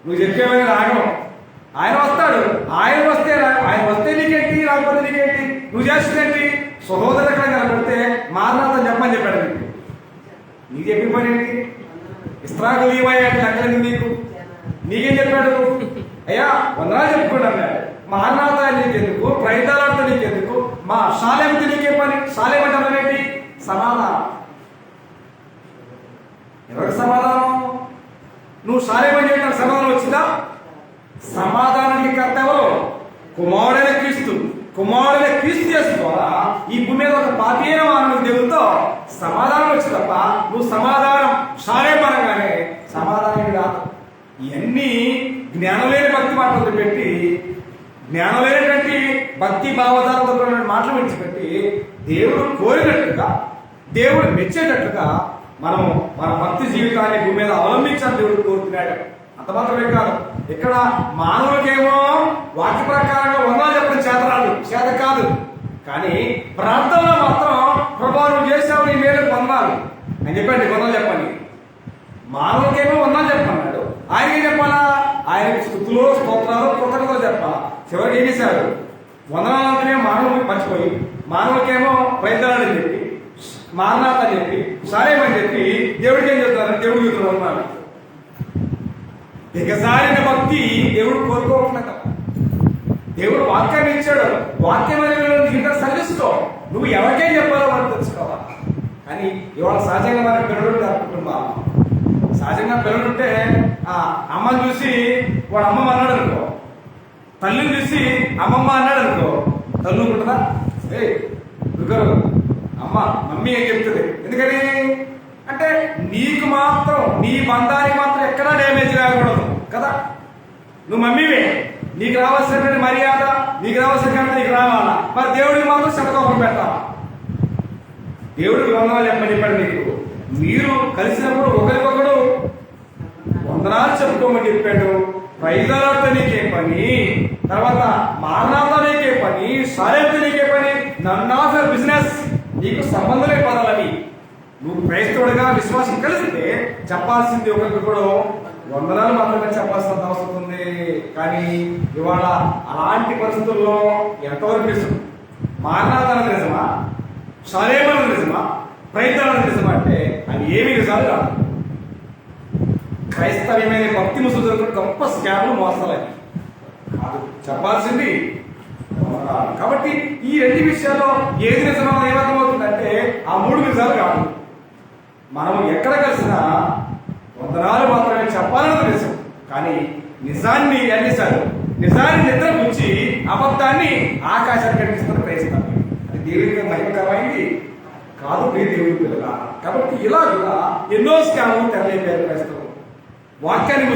నువ్వు చెప్పేవని రాగం. ఆయన వస్తాడు, ఆయన వస్తే నీకేంటి, రాకపోతే నీకేంటి, నువ్వు చేస్తుందేంటి? సహోదరుగా కనబడితే మారణాతని చెప్పని చెప్పాడు. నీకు చెప్పిన పని ఏంటి? ఇస్త్రాగులీమయ్య లెక్కలేదు నీకేం చెప్పాడు? అయ్యా వందనాలు చెప్పుకోండి అన్నాడు. మారణాత నీకెందుకు, ప్రైజ్ ద లార్డ్ నీకెందుకు, మా షాలేంతో నీకే పని? షాలేం అంటే అర్థం ఏంటి? సమాధానం. ఎవరికి సమాధానం? నువ్వు షాలేమని చెప్పిన సమాధానం వచ్చిందా? సమాధానానికి కర్త ఎవరు? కుమారుడైన క్రీస్తు. కుమారుడైన క్రీస్తు చేసిన ద్వారా ఈ భూమి మీద ఒక పాపీన మానవుడికి దేవుడితో సమాధానం వచ్చి తప్ప నువ్వు సమాధానం షాలేం అనగానే సమాధానం కాదు. ఇవన్నీ జ్ఞానం లేని భక్తి మాటలు పెట్టి, జ్ఞానం లేనటువంటి భక్తి భావదాలతో మాటలు విడిచిపెట్టి దేవుడు కోరినట్టుగా, దేవుడు మెచ్చేటట్టుగా మనం మన భక్తి జీవితాన్ని భూమి మీద అవలంబించాలని దేవుడు కోరుతున్నాడు. అంత మాత్రమే కాదు, ఇక్కడ మానవులకేమో వాక్య ప్రకారంగా వందనాలు చెప్పడం చేత కాదు. కానీ ప్రార్థనలో మాత్రం ప్రభావం నువ్వు చేసావు, నీ మేలు వందనాలు అని చెప్పండి. వందనాలు చెప్పండి. మానవులకేమో వందనాలు చెప్పన్నాడు, ఆయన ఏం చెప్పాలా? ఆయనకి స్తుతులు, స్తోత్రాలు, కృతజ్ఞతలు చెప్పాలా. చివరికి ఏం చేశాడు? వందనాలంటేనే మానవుడికి మర్చిపోయి మానవులకేమో ప్రైజ్ ద లార్డ్ అని చెప్పి, మారణాత అని చెప్పి, సారేమని చెప్పి దేవుడికి ఏం చెప్తారు? దేవుడు చెప్తున్నారు. దిగజారిన భక్తి దేవుడు కోరుకోవట్లేదు. దేవుడు వాక్యాన్ని ఇచ్చాడు, వాక్యం అనేది సరిస్తూ నువ్వు ఎవరికేం చెప్పాలో వాళ్ళు తెలుసుకోవాలి. కానీ ఇవాళ సహజంగా మనకి పిల్లలు అనుకుంటున్నాం. సహజంగా పిల్లలుంటే అమ్మని చూసి వాడు అమ్మమ్మ అన్నాడు అనుకో, తల్లిని చూసి అమ్మమ్మ అన్నాడు అనుకో, తల్లి ఉంటుందా? అమ్మ మమ్మీ అని చెప్తుంది. ఎందుకని అంటే నీకు మాత్రం, నీ బంధానికి మాత్రం ఎక్కడా డ్యామేజ్ రాకూడదు కదా. నువ్వు మమ్మీవే, నీకు రావాల్సినటువంటి మర్యాద, నీకు రావాల్సిన నీకు రావాలా. మరి దేవుడికి మాత్రం శతకోపం పెట్టాలా. దేవుడికి వందనాలు చెప్పని నీకు. మీరు కలిసినప్పుడు ఒకరికొకడు వందనాలు చెప్పుకోమని చెప్పాడు. ప్రైజ్ ద లార్డ్ నీకే పని, తర్వాత మారణాతో నీకే పని, సారేతో నీకే పని, నన్ ఆఫ్ బిజినెస్. నీకు సంబంధమే పదాలని. నువ్వు క్రైస్తవుడిగా విశ్వాసం కలిస్తే చెప్పాల్సింది ఒకరికి కూడా వందనాలు మాత్రమే చెప్పాల్సిన అవసరం ఉంది. కానీ ఇవాళ అలాంటి పరిస్థితుల్లో ఎంతవరకు నిజం? మారణాదనం నిజమా, షాలేమన నిజమా, ప్రయత్నాలు నిజమా అంటే అవి ఏమి నిజాలు కాదు. క్రైస్తవ్యమైన భక్తి ముసుగు గొప్ప స్కామ్లు మోసాలని కాదు చెప్పాల్సింది. కాబట్టి ఈ రెండు విషయాల్లో ఏది నిజమో ఏమర్థమవుతుందంటే ఆ మూడు నిజాలు కాదు. మనం ఎక్కడ కలిసినా వందనాలు మాత్రమే చెప్పాలని నిజం. కానీ నిజాన్ని అన్నిసార్లు నిజాన్ని నిద్ర గురించి అబద్ధాన్ని ఆకాశాన్ని కనిపిస్తున్న ప్రయత్నం అది దేవుడికి మహిమకరమైంది కాదు. మీ దేవుడి పిల్లగా కాబట్టి ఇలా కూడా ఎన్నో స్కామ్లు తెరలేపారు క్రైస్తవులు. వాక్యాన్ని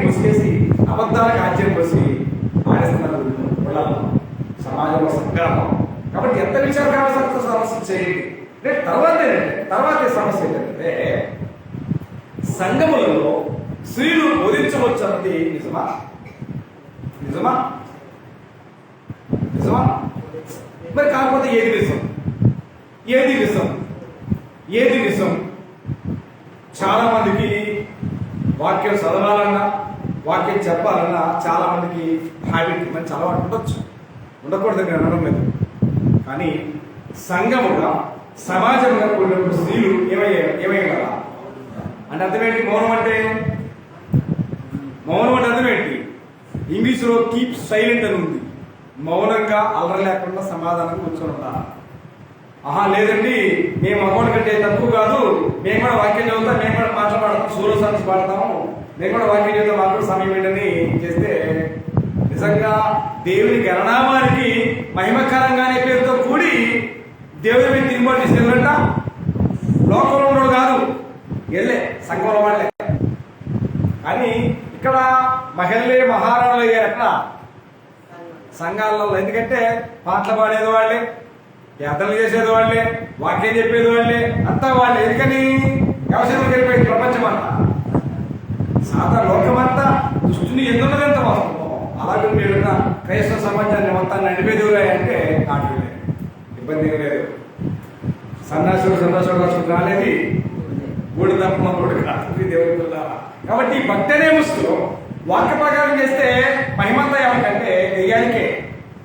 ముసుగేసి అబద్ధాలకు ఆజ్యం పోసి ఆడిస్తున్నారు సమాజంలో సంగ్రామం. కాబట్టి ఎంత విచారకరమైన సమస్య చేయండి. తర్వాత సమస్య ఏంటంటే సంఘములలో స్త్రీలు బోధించవచ్చు అన్నది నిజమా? మరి కాకపోతే ఏది నిజం? చాలా మందికి వాక్యం చదవాలన్నా వాక్యం చెప్పాలన్నా చాలా మందికి హ్యాబిట్ మంచి అలవాటు ఉండకూడదని అనడం లేదు. కానీ సంఘముగా సమాజంగా కూడినప్పుడు స్త్రీలు ఏమయ్యాల అంటే అర్థమేంటి? మౌనం అంటే అర్థమేంటి? ఇంగ్లీష్లో కీప్ సైలెంట్ అని ఉంది. మౌనంగా అల్లరి లేకుండా సమాధానంగా కూర్చొని ఉంటారు. లేదండి మేము అకౌంట్ కంటే తక్కువ కాదు, మేము కూడా వాక్యం చదువుతాం, మేము కూడా మాట్లాడతాం, సోలో సాంగ్స్ పాడతాము, మేము కూడా వాక్యం చదువుతాం, మాకు కూడా సమయం ఏంటని చేస్తే నిజంగా దేవుని గణనామానికి మహిమకరంగానే పేరుతో కూడి దేవుని మీద తిరుగుబాటు తీసుకెళ్ళంట. లోకంలో ఉండడు కాదు, వెళ్ళే సంఘంలో వాళ్ళే. కానీ ఇక్కడ మహిళలే మహారాణులు అయ్యారు ఎక్కడ? సంఘాలలో. ఎందుకంటే పాటలు పాడేది వాళ్ళే, యాత్రలు చేసేది వాళ్ళే, వాక్యం చెప్పేది వాళ్ళే, అంతా వాళ్ళే. ఎందుకని? వ్యవసాయం జరిపోయింది ప్రపంచం అంతా, లోకమంతా దుష్టుని ఎందున్నదంత వాస్తవం. అలాగే మీరు క్రైస్తవ సమాజాన్ని మొత్తాన్ని నడిపేదిరా అంటే నాటిలే, ఇబ్బంది లేదు. సన్నాసుడు రాలేదు, ఊడి తప్ప ఊడి కాదు దేవుడు. కాబట్టి భక్తి అనే ముసుగులో వాక్య ప్రకారం చేస్తే మహిమంతా ఏమంటే దెయ్యానికే.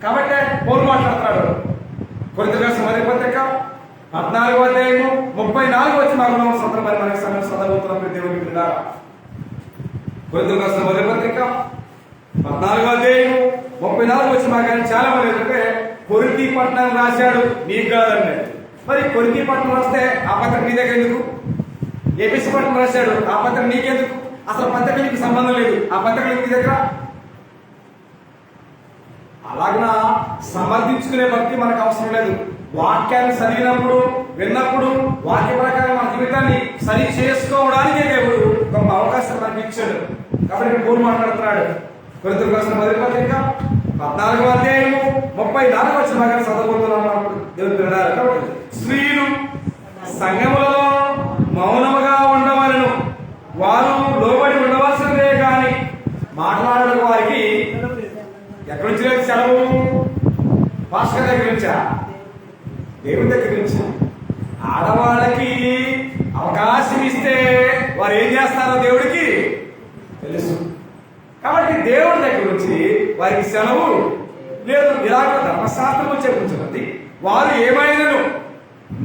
కాబట్టి పౌలు మాట్లాడుతున్నాడు కొరింథీయులకు రాసిన మొదటి పత్రిక 14వ అధ్యాయము 34 వచ్చి మాకు సందర్భాన్ని మనకి చదవబోతున్నప్పుడు దేవుని పిల్లలారా. కొరింథీయులకు రాసిన మొదటి పత్రిక 14వ అధ్యాయము 34 వచ్చి మాకు చాలా మంది ఏంటంటే కొరింథీ పట్టణం రాశాడు నీకు కాదండి. మరి కొరింథీ పట్టణం రాస్తే ఆ పత్రిక నీ దగ్గర ఎందుకు? ఏపీసీ పట్టణం రాశాడు ఆ పత్రిక నీకెందుకు? అసలు పత్రికలకి సంబంధం లేదు, ఆ పత్రికలు మీ దగ్గర. అలాగన సమర్థించుకునే భక్తి మనకు అవసరం లేదు. వాక్యాన్ని చదివినప్పుడు విన్నప్పుడు వాక్య ప్రకారం మన జీవితాన్ని సరి చేసుకోవడానికే దేవుడు గొప్ప అవకాశం మనకి ఇచ్చాడు. కాబట్టి పౌలు మాట్లాడుతున్నాడు కొరింథీయులకు రాసిన మొదటి పత్రిక 14వ అధ్యాయము 34 వచ్చిన భాగాన్ని చదవబోతున్నాం. దేవుడు వినాలి. స్త్రీలు సంఘములలో మౌనముగా ఉండవలను, వారు లోబడి ఉండవలసిందే కానీ మాట్లాడడం వారికి ఎక్కడి నుంచి లేదు సెలవు? పాస్టర్ దగ్గర నుంచా? దేవుడి దగ్గర నుంచి. ఆడవాళ్ళకి అవకాశం ఇస్తే వారు ఏం చేస్తారో దేవుడికి తెలుసు. కాబట్టి దేవుడి దగ్గర నుంచి వారికి సెలవు లేదు. ఇలాగ ధర్మశాస్త్రం చెప్పుతున్నది. వారు ఏమైనాను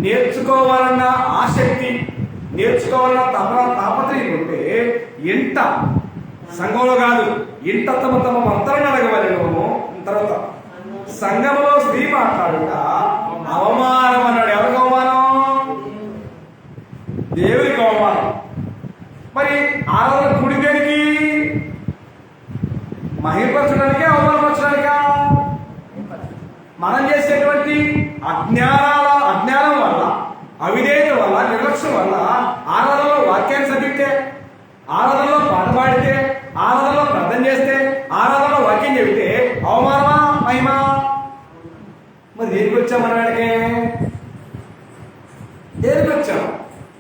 నేర్చుకోవాలన్న ఆసక్తి, నేర్చుకోవాలన్న తాపత్రయం ఉంటే ఇంట సంఘంలో కాదు, ఇంట తమ భర్తలను అడగవలను. తర్వాత సంఘంలో స్త్రీ మాట్లాడుట అవమానం అన్నాడు. ఎవరికి అవమానం? దేవునికి అవమానం. మరి ఆరాధన కుడి దేనికి? మహిమపరచడానికే అవమానపరచడానికా? మనం చేసేటువంటి అజ్ఞానం వల్ల, అవిధేయత వల్ల, నిర్లక్ష్యం వల్ల ఆరాధనలో వాక్యాన్ని చదివితే, ఆరాధనలో పాట పాడితే, ఆరాధనలో ప్రార్థన చేస్తే, ఆరాధనలో వాక్యం చెబితే అవమానమా మహిమ? మరి దేనికి వచ్చాం? మన వాడికి దేనికి వచ్చాం?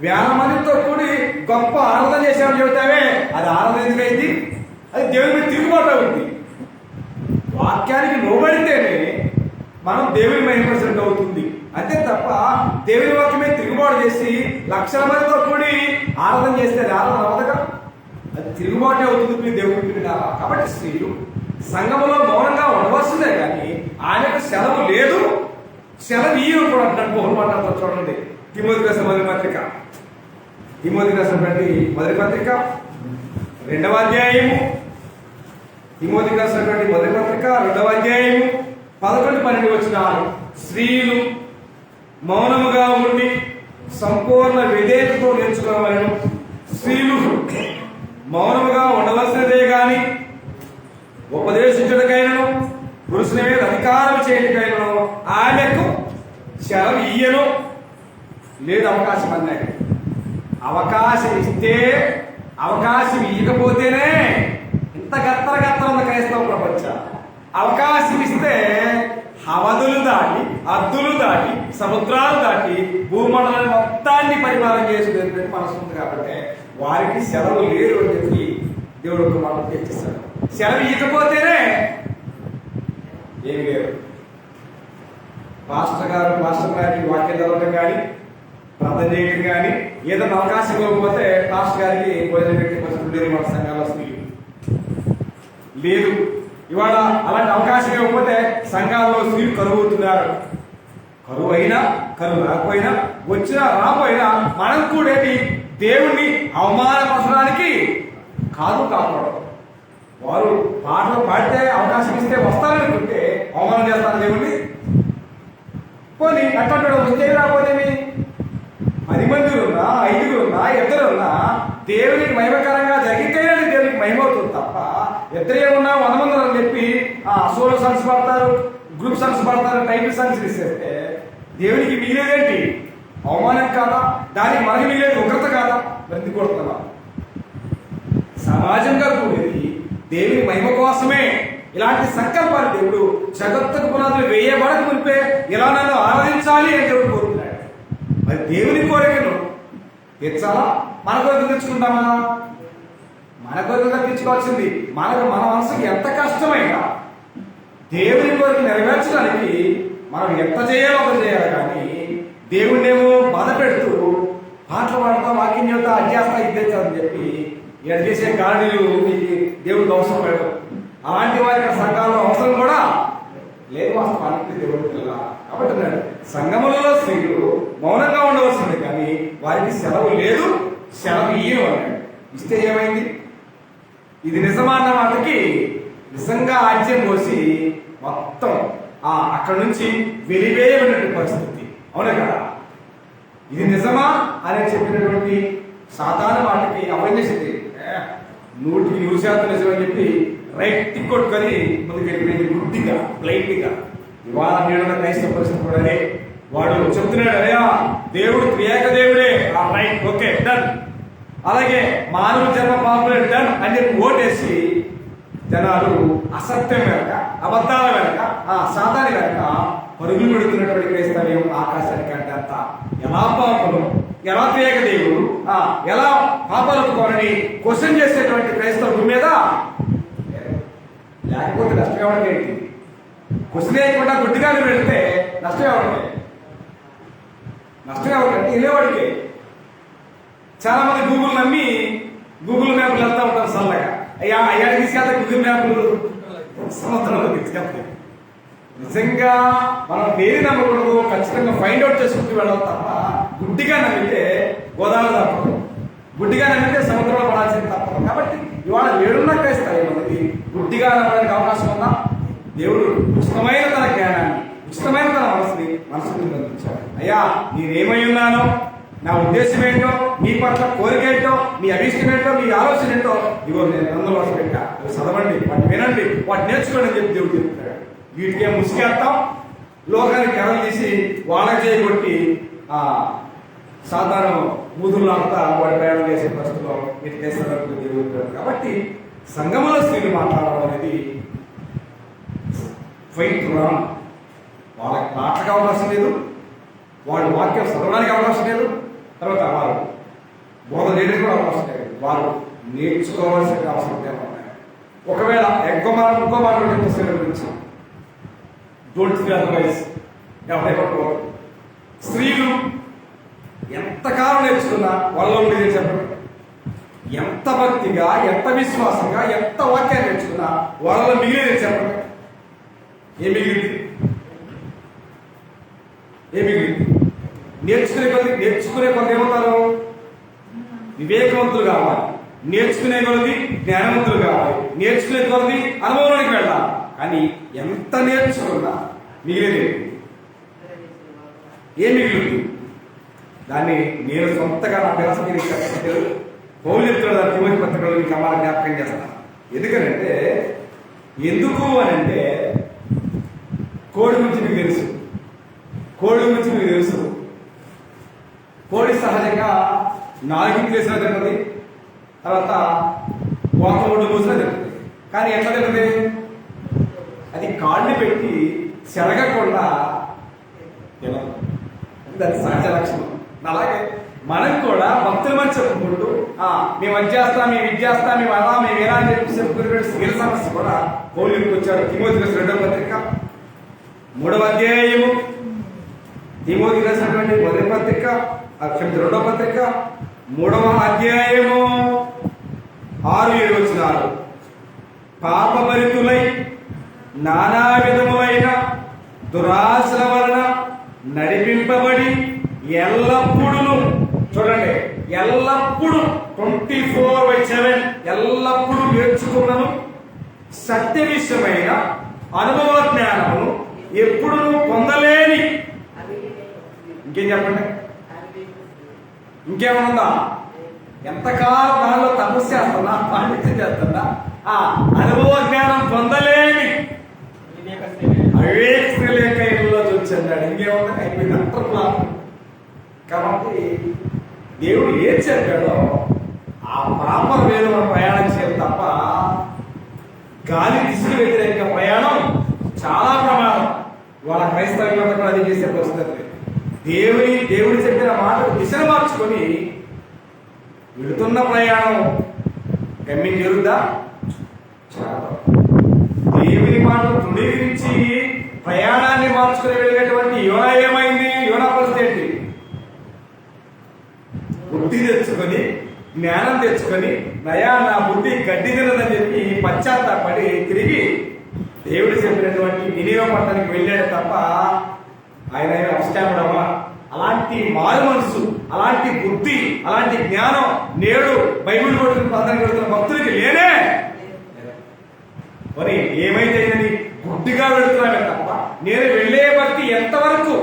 వేల మందితో కూడి గొప్ప ఆరాధన చేసేవాడు చెబుతావే, అది ఆరాధన ఎందుకైంది? అది దేవుని మీద తిరుగుబాటు అవుతుంది. వాక్యానికి లోబడితేనే మనం దేవుని మహిమపరచడం అవుతుంది. అంతే తప్ప దేవుని వాక్యమే తిరుగుబాటు చేసి లక్షల మందితో కూడి ఆరాధన చేస్తే ఆరాధన అవ్వదుగా. అది తిరుగుబాటు అవుతుంది దేవుడికి వినాలా. కాబట్టి స్త్రీలు సంఘములో మౌనంగా ఉండవలసిందే కానీ ఆయనకు సెలవు లేదు, సెలవు ఇయ్యను కూడా అంటాడు బహుమానంతో. చూడండి తిమోతి రాసిన మొదటి పత్రిక, తిమోతి రాసినటువంటి మొదటి పత్రిక 2వ అధ్యాయము, తిమోతి రాసినటువంటి మొదటి పత్రిక 2వ అధ్యాయము 11-12 వచనాలు. స్త్రీలు మౌనముగా ఉండి సంపూర్ణ విధేయతతో నేర్చుకోవాలను. స్త్రీలు మౌనముగా ఉండవలసినదే గాని ఉపదేశించడానికైనను పురుషుని మీద అధికారం చేయడానికైనను ఆమెకు సెలవు ఇయ్యను లేదు. అవకాశం అన్నాడు. అవకాశం ఇస్తే, అవకాశం ఇవ్వకపోతేనే ఇంత గత్తర ఉన్న క్రైస్తవ ప్రపంచం. అవకాశం ఇస్తే అవధులు దాటి, అద్దులు దాటి, సముద్రాలు దాటి భూమండలాన్ని మొత్తాన్ని పరిపాలన చేసుకునే మనసు ఉంది. కాబట్టి వారికి సెలవు లేదు అని చెప్పి దేవుడు ఒక మాట తెచ్చిస్తాడు. సెలవు ఇవ్వకపోతేనే ఏమి లేదు. మాస్టర్ గారికి వాక్యం చదవటం కానీ, ప్రార్థన చేయడం కానీ, ఏదైనా అవకాశం ఇవ్వకపోతే మాస్టర్ గారికి భోజనం పెట్టి కొంచెం మన సంఘాలు వస్తుంది లేదు. ఇవాళ అలాంటి అవకాశం ఇవ్వకపోతే సంఘాల్లో స్త్రీలు కరువు అవుతున్నారు. కరువు అయినా, కరువు రాకపోయినా, వచ్చినా రాకపోయినా మనం కూడా దేవుణ్ణి అవమానపరచడానికి కాకూడదు. వారు పాటలు పాడితే అవకాశం ఇస్తే వస్తారనుకుంటే అవమానం చేస్తారు దేవుణ్ణి. పోనీ అట్లా వస్తే రాకపోతేమి 10 మంది ఉన్నా, 5 ఉన్నా, 2 ఉన్నా దేవునికి మహిమకరంగా జరిగితేనే దేవునికి మహిమ అవుతుంది తప్ప 2 ఏమున్నా 100 మంది అని చెప్పి సోలో సాంగ్స్ పడతారు, గ్రూప్ సాంగ్స్ పడతారు, టైటిల్ సాంగ్స్ ఇస్తే దేవునికి మిగిలేదేంటి? అవమానం కాదా? దానికి మనకి మిగిలేదు ఉగ్రత కాదా? వెంది కొడుతున్నా. సమాజంగా కూడేది దేవుని మహిమ కోసమే. ఇలాంటి సంకల్పాలు దేవుడు జగత్తుకు పునాదులు వేయబడక మునిపే ఇలా నన్ను ఆరాధించాలి అని దేవుడు కోరుతున్నాడు. మరి దేవుని కోరికను తెచ్చాలా? మన కోరిక తెచ్చుకుంటామా? మన కోరికగా తెచ్చుకోవాల్సింది మన మనసుకి ఎంత కష్టమైనా దేవుని కోరిక నెరవేర్చడానికి మనం ఎంత చేయాలో అంత చేయాలి. కానీ దేవుణ్ణేమో బాధ పెడుతూ పాటలు పాడతా, వాక్యం చెబుతా, అది చేస్తా, ఇది తెచ్చాలని చెప్పి ఇక్కడ చేసే గాడిలు మీకు దేవుడికి అవసరం లేదు. అలాంటి వారికి సంఘాల్లో అవసరం కూడా లేదు. వాస్తవానికి దేవుడి పిల్ల కాబట్టి అన్నాడు సంఘములలో స్త్రీలు మౌనంగా ఉండవలసింది కానీ వారికి సెలవు లేదు, సెలవు ఇయ్యను అన్నాడు. ఇస్తే ఏమైంది? ఇది నిజమా అన్న మాటకి నిజంగా ఆజ్యం పోసి మొత్తం అక్కడి నుంచి వెలివేయబడినటువంటి పరిస్థితి. అవునా కదా? ఇది నిజమా అని చెప్పినటువంటి సాధారణ మాటకి అపనిషింది 100% నిజమని చెప్పి రైట్ టిక్ కొట్టుకొని ముందుకెళ్ళి గుడ్డిగా బ్లైండ్గా ఇవాళ నేడున్న క్రైస్తవ పరిస్థితి కూడా వాడు చెప్తున్నాడు, అయ్యా దేవుడు త్రియేక దేవుడే, రైట్, ఓకే, డన్. అలాగే మానవ జన్మ పాపులర్ డన్ అని చెప్పి ఓటేసి జనాలు అసత్యం వెనక, అబద్ధాల వెనక, సాతాని వెనక పరుగులు పెడుతున్నటువంటి క్రైస్తవ్యం ఆకాశానికి అంటే అంత ఎలా పాపలు, ఎలా త్రియేక దేవుడు, ఎలా పాపాలకు కోరని క్వశ్చన్ చేసేటువంటి క్రైస్తవుల మీద లేకపోతే నష్టం ఎవరికి ఏంటి? క్వశ్చన్ వేయకుండా గుడ్డిగాలు పెడితే నష్టం ఎవరికి? నష్టం ఎవరికంటే వెళ్ళేవాడికి. చాలా మంది గూగుల్ నమ్మి గూగుల్ మ్యాప్లు వెళ్తా ఉంటారు సల్లగా. అయ్యా తీసుకెళ్తే గూగుల్ మ్యాప్లు సంవత్సరంలో తీసుకెళ్తాయి. నిజంగా మనం దేని నమ్మకూడదు, ఖచ్చితంగా ఫైండ్ అవుట్ చేసుకుంటూ వెళ్ళాలి తప్ప గుడ్డిగా నమ్మితే గోదావరి తప్పదు, గుడ్డిగా నమ్మితే సముద్రంలో పడాల్సింది తప్పదు. కాబట్టి ఇవాళ ఏడున్న క్రైస్తవ మనకి గుడ్డిగా నమ్మడానికి అవకాశం ఉందా? దేవుడు ఉచితమైన తన జ్ఞానాన్ని, ఉచితమైన తన మనసుని అందించాడు. అయ్యా నేనేమై ఉన్నానో, నా ఉద్దేశం ఏంటో, మీ పట్ల కోరిక ఏంటో, మీ అభిష్టం ఏంటో, మీ ఆలోచన ఏంటో ఇవో నేను అందులో పెట్టా, చదవండి, వాటిని వినండి, వాటిని నేర్చుకోండి అని చెప్పి దేవుడు చెప్తాడు. వీటికే ముసుకేస్తాం, లోకానికి కర్రలు తీసి వాళ్ళకి చేయగొట్టి సాధారణ బూతులు అంతా వాడి ప్రయాణం చేసే పరిస్థితిలో వీటి చేస్తున్నట్టు దేవుడు. కాబట్టి సంఘములో స్త్రీలు మాట్లాడడం అనేది ఫైట్ రాంగ్. వాళ్ళకి మాటకు అవకాశం లేదు, వాళ్ళు వాక్యం చదవడానికి అవకాశం లేదు, తర్వాత వారు బోధ చేయడానికి కూడా అవకాశం లేదు. వారు నేర్చుకోవాల్సిన అవసరం ఉన్నాయి. ఒకవేళ ఇంకో మాట గురించి డోంట్ ఫీల్ అదర్వైజ్, ఎవరైనా స్త్రీలు ఎంతకాలం నేర్చుకున్నా వాళ్ళలో ఉండేది చెప్పండి. ఎంత భక్తిగా, ఎంత విశ్వాసంగా, ఎంత వాక్యాన్ని నేర్చుకున్నా వాళ్ళలో మిగిలేదు చెప్పండి. ఏ మిగిలింది? నేర్చుకునే కొంత ఏమవుతారు? వివేకవంతులు కావాలి, నేర్చుకునే కొలది జ్ఞానవంతులు కావాలి, నేర్చుకునే కొలది అనుభవంలోకి వెళ్ళాలి. కానీ ఎంత నేర్చుకున్నా మిగిలేదు. ఏ మిగిలింది? దాన్ని నేను సొంతగా నా ఫిలాసఫీ పౌలు చెప్తాడు తిమోతి పత్రికలో మీకు అమ్మాల జ్ఞాపకం చేస్తాను. ఎందుకనంటే ఎందుకు అని అంటే కోడి గురించి మీకు తెలుసు. కోడి సహజంగా 4 వేసినా తింటుంది, తర్వాత 1 మూసినా తింటుంది. కానీ ఎట్లా తింటుంది? అది కాళ్ళు పెట్టి చెరగకుండా తినదు. దాని సహజ లక్షణం. అలాగే మనం కూడా భక్తుల మధ్య చెప్పుకుంటూ మేము అది చేస్తాం, మేము ఇది చేస్తాం, మేము అలా మేము ఎలా అని చెప్పి చెప్పుకునే స్త్రీల సమస్య కూడా పౌలుకి వచ్చాడు. తిమోతికి రాసిన 2వ పత్రిక 3వ అధ్యాయము, తిమోతికి రాసినటువంటి 1వ పత్రిక 2వ పత్రిక 3వ అధ్యాయము 6-7 వచనాలు. పాపభరితులై నానా విధములైన దురాశల వలన నడిపింపబడి ఎల్లప్పుడూ, చూడండి, ఎల్లప్పుడూ 24/7 ఎల్లప్పుడూ నేర్చుకున్నాను సత్య విషయమైన అనుభవ జ్ఞానమును ఎప్పుడు పొందలేని. ఇంకేం చెప్పండి? ఇంకేమన్నా? ఎంతకాలం దానిలో తపస్సు చేస్తున్నా, పాండిత్యం చేస్తున్నా, అనుభవ జ్ఞానం పొందలేని అవివేక స్త్రీలేఖలో చూచాడు. ఇంకేమన్నా? అయిపోయింది అంతర్లాభం. కాబట్టి దేవుడు ఏం చెప్పాడో ఆ ప్రాపర్ వేలో మనం ప్రయాణం చేయాలి తప్ప గాలి దిశకు వ్యతిరేక ప్రయాణం చాలా ప్రమాదం. వాళ్ళ క్రైస్తవ యువత అది చేసే పరిస్థితి. దేవుడు చెప్పిన మాటకు దిశను మార్చుకొని వెళుతున్న ప్రయాణం గమ్యం జరుగుదా? దేవుని మాటలు తృణీకరించి ప్రయాణాన్ని మార్చుకుని వెళ్ళేటువంటి యోనా ఏమైంది? యోనా పరిస్థితి ఏంటి? బుద్ధి తెచ్చుకొని, జ్ఞానం తెచ్చుకొని, నయా నా బుద్ధి గడ్డి తినదని చెప్పి పశ్చాత్తాపడి తిరిగి దేవుడు చెప్పినటువంటి నినివే పట్టణానికి వెళ్ళాడు తప్ప ఆయన అభిష్టాపడమా? అలాంటి మారు మనసు, అలాంటి బుద్ధి, అలాంటి జ్ఞానం నేడు బైబిల్ పడుతున్న ప్రార్థన పెడుతున్న భక్తులకి లేనే. మరి ఏమైతే గుడ్డిగా వెళుతున్నామే తప్ప నేను వెళ్ళే భక్తి ఎంతవరకు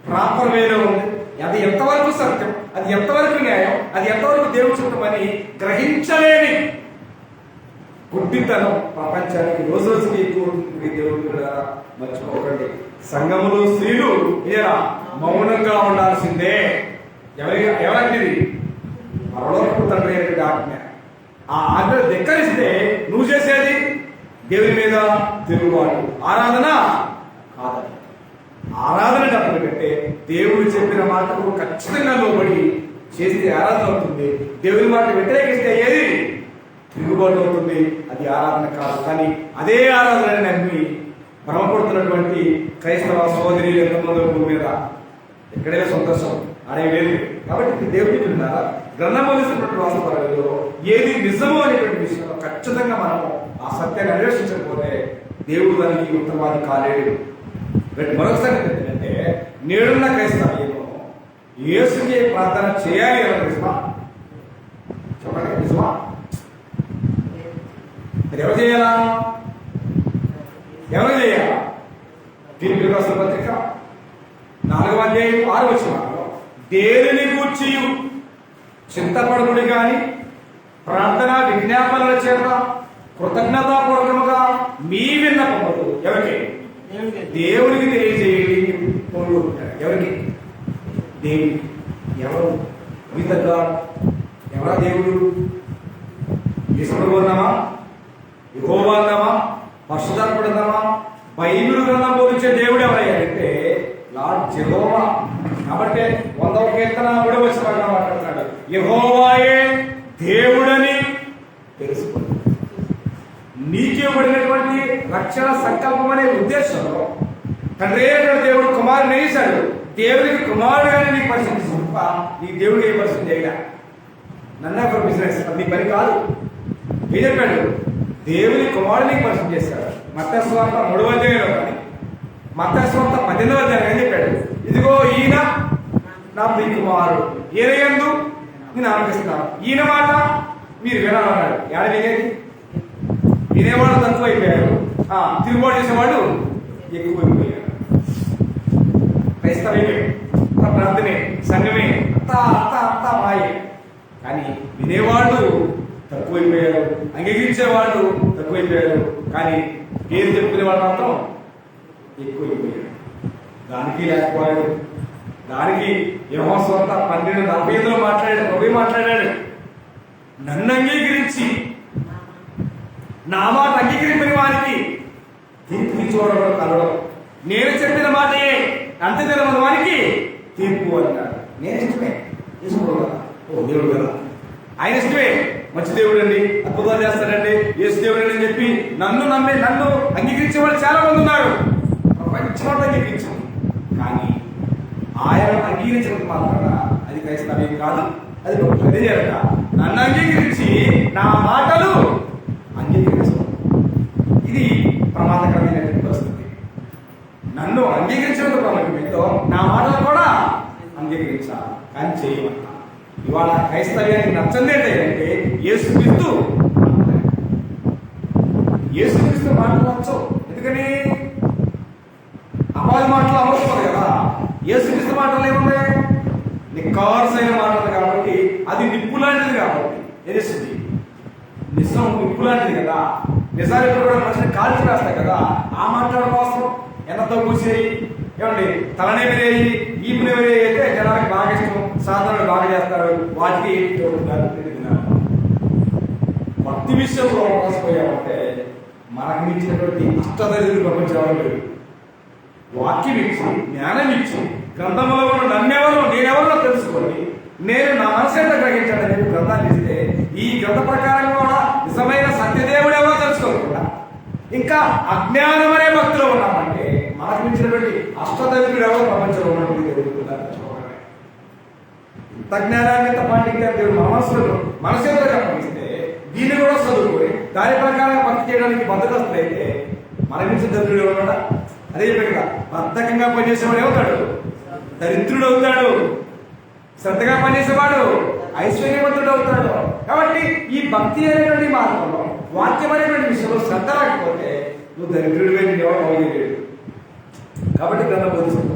ప్రాపర్ వేలో ఉంది, అది ఎంతవరకు సత్యం, అది ఎంతవరకు న్యాయం, అది ఎంతవరకు దేవుడు చుట్టమని గ్రహించలేని గుడ్డితనం ప్రపంచానికి రోజు రోజుకి ఎక్కువ ఉంటుంది. దేవుడు కూడా మర్చిపోకండి. సంఘములు స్త్రీలు మౌనంగా ఉండాల్సిందే. ఎవరంటే పరలోకపు తండ్రి అనేటువంటి ఆజ్ఞ. ఆ ఆజ్ఞ ధిక్కరిస్తే నువ్వు చేసేది దేవుని మీద తిరుగుబాటు, ఆరాధన కాదని. ఆరాధన డబ్బులు కంటే దేవుడు చెప్పిన మాటకు ఖచ్చితంగా లోబడి చేస్తే ఆరాధన అవుతుంది. దేవుని మాట వ్యతిరేకిస్తే ఏది తిరుగుబాటు అవుతుంది. అది ఆరాధన కాదు. కానీ అదే ఆరాధన నమ్మి భ్రమపడుతున్నటువంటి క్రైస్తవ సోదరి భూమి మీద ఎక్కడైనా సంతోషం అనే వేరు. కాబట్టి దేవుడికి ఉన్నారా గ్రంథమలిసినటువంటి వాస్తవాలలో ఏది నిజమో అనేటువంటి విషయంలో ఖచ్చితంగా మనము ఆ సత్యాన్ని అన్వేషించకపోతే దేవుడు దానికి ఉత్తరవాది కాలేడు. మరొకసారి ఏంటంటే నేడున్న క్రైస్తవ్యంలో యేసుకి ప్రార్థన చేయాలి అని నిజమా? చెప్పండి, నిజమా? అది ఎవరు చేయాలా? ఎవరు చేయాలా? ఫిలిప్పీయులకు రాసిన పత్రిక 4వ అధ్యాయం 6వ వచనంలో దేనిని గూర్చి చింతపడుకుని కానీ ప్రార్థన విజ్ఞాపనల చేత కృతజ్ఞతాపూర్వకముగా మీ విన్నపములు ఎవరికి? దేవునికి తెలియజేయండి. ఎవరికి? దేవునికి. ఎవరు? విధంగా ఎవరా దేవుడు? ఈశ్వరుడు అన్నామా? యెహోవా అన్నామా? పరిశుద్ధాత్ముడు అన్నామా? బైబిల్ గ్రంథం బోధించే దేవుడు ఎవరయ్యారంటే లార్డ్ యెహోవా. కాబట్టి 100వ కీర్తన 3వ వచనంలో మాట్లాడుతున్నాడు, యెహోవాయే దేవుడని తెలుసుకోండి. నీకివ్వబడినటువంటి రక్షణ సంకల్పం అనే ఉద్దేశంలో తండ్రి దేవుడు కుమారుని వేశాడు. దేవుడికి కుమారుడు అని నీకు పరిశీలించి నీ దేవుడికి ఏ పరిస్థితి చేయగా నన్నే ఒక బిజినెస్, అది నీ పని కాదు. ఏం చెప్పాడు? దేవుని కుమారుడిని పరిచయం చేశాడు. మత్తయి సువార్త 3వ అధ్యాయంలో కానీ మత్తయి సువార్త 18వ అధ్యాయం ఏం చెప్పాడు? ఇదిగో ఈయన నా ప్రియ కుమారుడు, ఈయన యందు నేను ఆనందిస్తున్నాను, ఈయన మాట మీరు వినాలన్నాడు. ఏడ వినేది? వినేవాళ్ళు తక్కువైపోయారు, తిరుగుబాటు చేసేవాళ్ళు ఎక్కువైపోయారు. క్రైస్తవమే, ప్రార్థనే, సంఘమే అంతా మాయే. కానీ వినేవాళ్ళు తక్కువైపోయారు, అంగీకరించేవాళ్ళు తక్కువైపోయారు, కానీ పేరు చెప్పుకునేవాళ్ళు మాత్రం ఎక్కువైపోయారు. దానికి లేకపోయాడు. దానికి యెహోవా సువార్త 12:45 మాట్లాడాడు. ప్రభు మాట్లాడాడు, నన్ను అంగీకరించి నా మాట అంగీకరింపని వారికి తీర్పు చూడడం కలవడం, నేను చెప్పిన మాటయే అంత తెలియని వారికి తీర్పు అంటాడు. నేను ఇష్టమే తీసుకోగల, ఓ దేవుడు కదా, ఆయన ఇష్టమే, మంచి దేవుడు అండి, అద్భుతాలు చేస్తాడండి, యేసు దేవుడు అని చెప్పి నన్ను అంగీకరించే వాళ్ళు చాలా మంది ఉన్నారు. ప్రపంచం అంగీకరించాను, కానీ ఆయన అంగీకరించినంత మాత్రాన అది క్రైస్తవ్యం కాదు. అది అదే జరగ, నన్ను అంగీకరించి నా మాటలు అంగీకరించడం, ఇది ప్రమాదకరమైనటువంటి పరిస్థితి. నన్ను అంగీకరించినంత ప్రాముఖ్యమేంటో నా మాటలు కూడా అంగీకరించాలి, కానీ చేయమంట. ఇవాళ క్రైస్తవ్యానికి నచ్చంది ఏంటంటే యేసుక్రీస్తు మాటలు నచ్చవు. ఎందుకని? అపాది మాటలు అమర్చుకోదు కదా. యేసుక్రీస్తు మాటలు ఏమున్నాయి? నిక్కార్సైన మాటలు కాబట్టి, అది నిప్పు లాంటిది కాబట్టి తెలుస్తుంది. నిజం నిప్పు లాంటిది కదా, నిజాలు కూడా మనిషిని కాల్చి వేస్తాయి కదా. ఆ మాట్లాడడం కోసం ఎంతతో కూర్చేయి, ఏమండి తలనే విరేయి, ఈపునే విరేయి అయితే జనానికి బాగా ఇష్టం, సాధనలు బాగా చేస్తారు. వాటికి భక్తి విషయంలో మోసపోయామంటే మనకు మించినటువంటి అష్టదరిద్రులు ప్రపంచంలో లేదు. వాక్యం ఇచ్చి, జ్ఞానం ఇచ్చి, గ్రంథంలో ఉన్న నన్నెవరో నేనెవరో తెలుసుకొని నేను నా మనసేట గ్రహించాలని చెప్పి గ్రంథాన్ని ఇస్తే, ఈ గ్రంథ ప్రకారం కూడా నిజమైన సత్యదేవుడేవో తెలుసుకోకుండా ఇంకా అజ్ఞానం అనే భక్తిలో ఉన్నామంటే మనకు మించినటువంటి అష్టదరిద్రుడు ఎవరో ప్రపంచంలో ఉన్నటువంటి తెలుగుతున్నారు. ఇంత జ్ఞానాన్ని ఇంత పాటించారు దేవుడు మనసేతో గమనిస్తే దీన్ని కూడా చదువుకొని దాని ప్రకారం భక్తి చేయడానికి బద్దకస్తులైతే మన మించిన దరిద్రుడు ఎవరున్నాడా? అదే చెప్పాడు కదా, బద్ధకంగా పనిచేసేవాడు ఏమవుతాడు? దరిద్రుడు అవుతాడు. శ్రద్ధగా పనిచేసేవాడు ఐశ్వర్యవంతుడు అవుతాడు. కాబట్టి ఈ భక్తి అనేటువంటి మార్గంలో, వాక్యం అనేటువంటి విషయంలో శ్రద్ధ లేకపోతే నువ్వు దరిద్రుడివే, నేను ఎవరు అవలేదు. కాబట్టి గ్రంథం బోధిస్తుంది.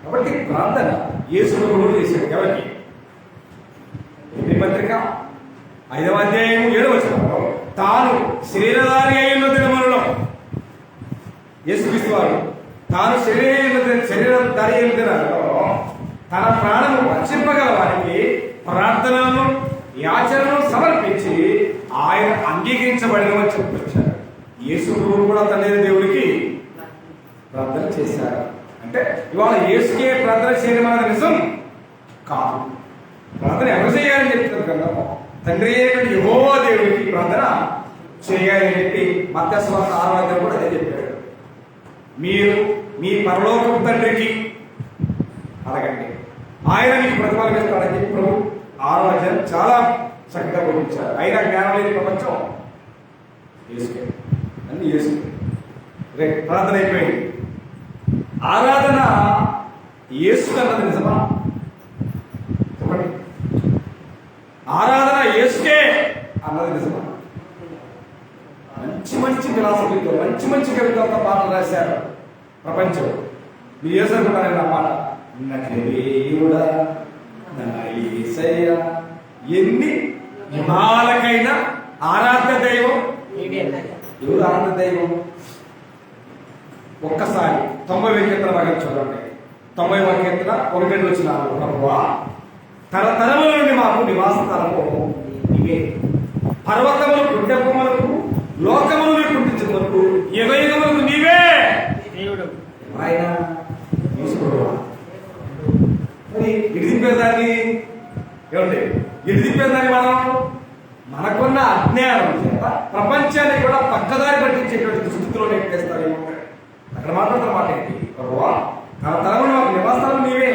కాబట్టి ప్రార్థన యేసు ప్రభువు చేశాడు. ఎవరికి? పత్రిక 5వ అధ్యాయం 7వ వచనంలో తాను శరీరధారి అయిన దినములలో యేసుక్రీస్తు వారు తాను శరీరధారి అయిన దినాలలో తన ప్రాణము రక్షింపగల వారికి ప్రార్థనలను యాచనను సమర్పించి ఆయన అంగీకరించబడినవని చెప్పొచ్చారు. యేసు ప్రభువు కూడా తండ్రి దేవుడికి ప్రార్థన చేశారు. అంటే ఇవాళ యేసుకే ప్రార్థన చేయడం అనేది నిజం కాదు. ప్రార్థన ఎవరు చేయాలని చెప్తున్నారు కదా, తండ్రి అయినటువంటి యెహోవా దేవుడికి ప్రార్థన చేయాలని చెప్పి మత్తయి సువార్త 6వ అధ్యాయం కూడా అదే చెప్పాడు. మీరు మీ పరలోకపు తండ్రికి అడగండి, ఆయన మీకు ప్రతిఫలం ఇస్తాడని చెప్పి ప్రభు 6వ అధ్యాయం చాలా చక్కగా బోధించారు. అయినా జ్ఞానం లేని ప్రపంచం యేసుకే, అన్ని యేసుకే. రేపు ప్రార్థన అయిపోయింది. ఆరాధన యేసు అన్నది నిజమా? చెప్పండి. ఆరాధన యేసుకే అన్నది నిజమా? మంచి ఫిలాసఫీతో మంచి కవితలతో పాటలు రాశారు ప్రపంచం. మీరు చేసనుకుంటారు ఆ పాట, నటుడా ఎన్ని యుగాలకైనా ఆరాధ్య దైవం. ఎవరు ఆరాధ్య దైవం? ఒక్కసారి 90వ కీర్తన బాగా చూడండి. 90వ కీర్తన 1 వచ్చిన ప్రభువా, తరతరముల నుండి మాకు నివాస స్థలము నీవే, పర్వతములు పుట్టెప్పములకు లోకములు పుట్టించుకు యుగయుగములకు నీవే దేవుడు. ఆయన మరి ఇడిదింపేదాన్ని ఏమంటే ఇడిదింపేదాన్ని మనకున్న అజ్ఞానం చేత ప్రపంచాన్ని కూడా పక్కదారి పట్టించేటువంటి స్థితిలో నెట్టేస్తారేమో. అక్కడ మాట్లాడుతున్న మాట ఏంటి? ప్రభువా తన తరములు మాకు నివాసాలు నీవే,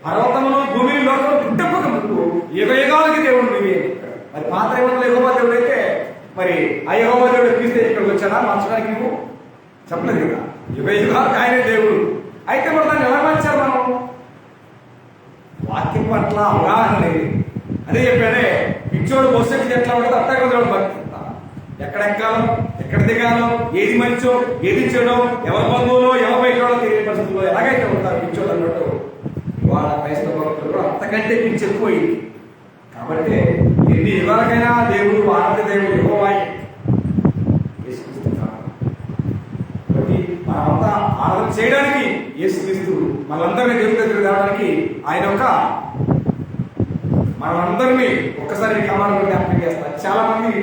పర్వతములు భూమిని లోకము పుట్టెప్పక ముందు యుగయుగాలకి దేవుడు నీవే. ఉన్న యెహోవా దేవుడు అయితే మరి ఆ యెహోవా దేవుడు క్రీస్తు ఇక్కడికి వచ్చాడా మార్చడానికి? నువ్వు చెప్పలేదు కదా. యుగ యుగాలకు ఆయనే దేవుడు. అయితే మరి దాన్ని ఎలా మార్చారు మనం? వాక్యం పట్ల అవగాహన లేదు. అదే చెప్పాడే, పిచ్చోడు బస్సు ఎట్లా ఉండదు అట్లా కొంచెం భక్తి. ఎక్కడ ఎక్కాలో ఎక్కడ దిగాలో, ఏది మంచో ఏది చెడో, ఎవరి బంధువులో ఎవరి బయటలో తెలియని పరిస్థితుల్లో ఎలాగైతే ఉంటారు పిచ్చోడు అన్నట్టు వాళ్ళ క్రైస్తవ భక్తులు అంతకంటే పిచ్చి ఎక్కువైంది. కాబట్టి ఎన్ని యుగాలకైనా దేవుడు ఆరాధ్య దేవుడు యెహోవాయే. కాబట్టి మనమంతా ఆరాధన చేయడానికి యేసుక్రీస్తు మనందరినీ దేవుని దగ్గరికి రావడానికి ఆయన ఒక మనందరినీ ఒక్కసారి కావాలని జ్ఞాపకం చేస్తారు. చాలా మంది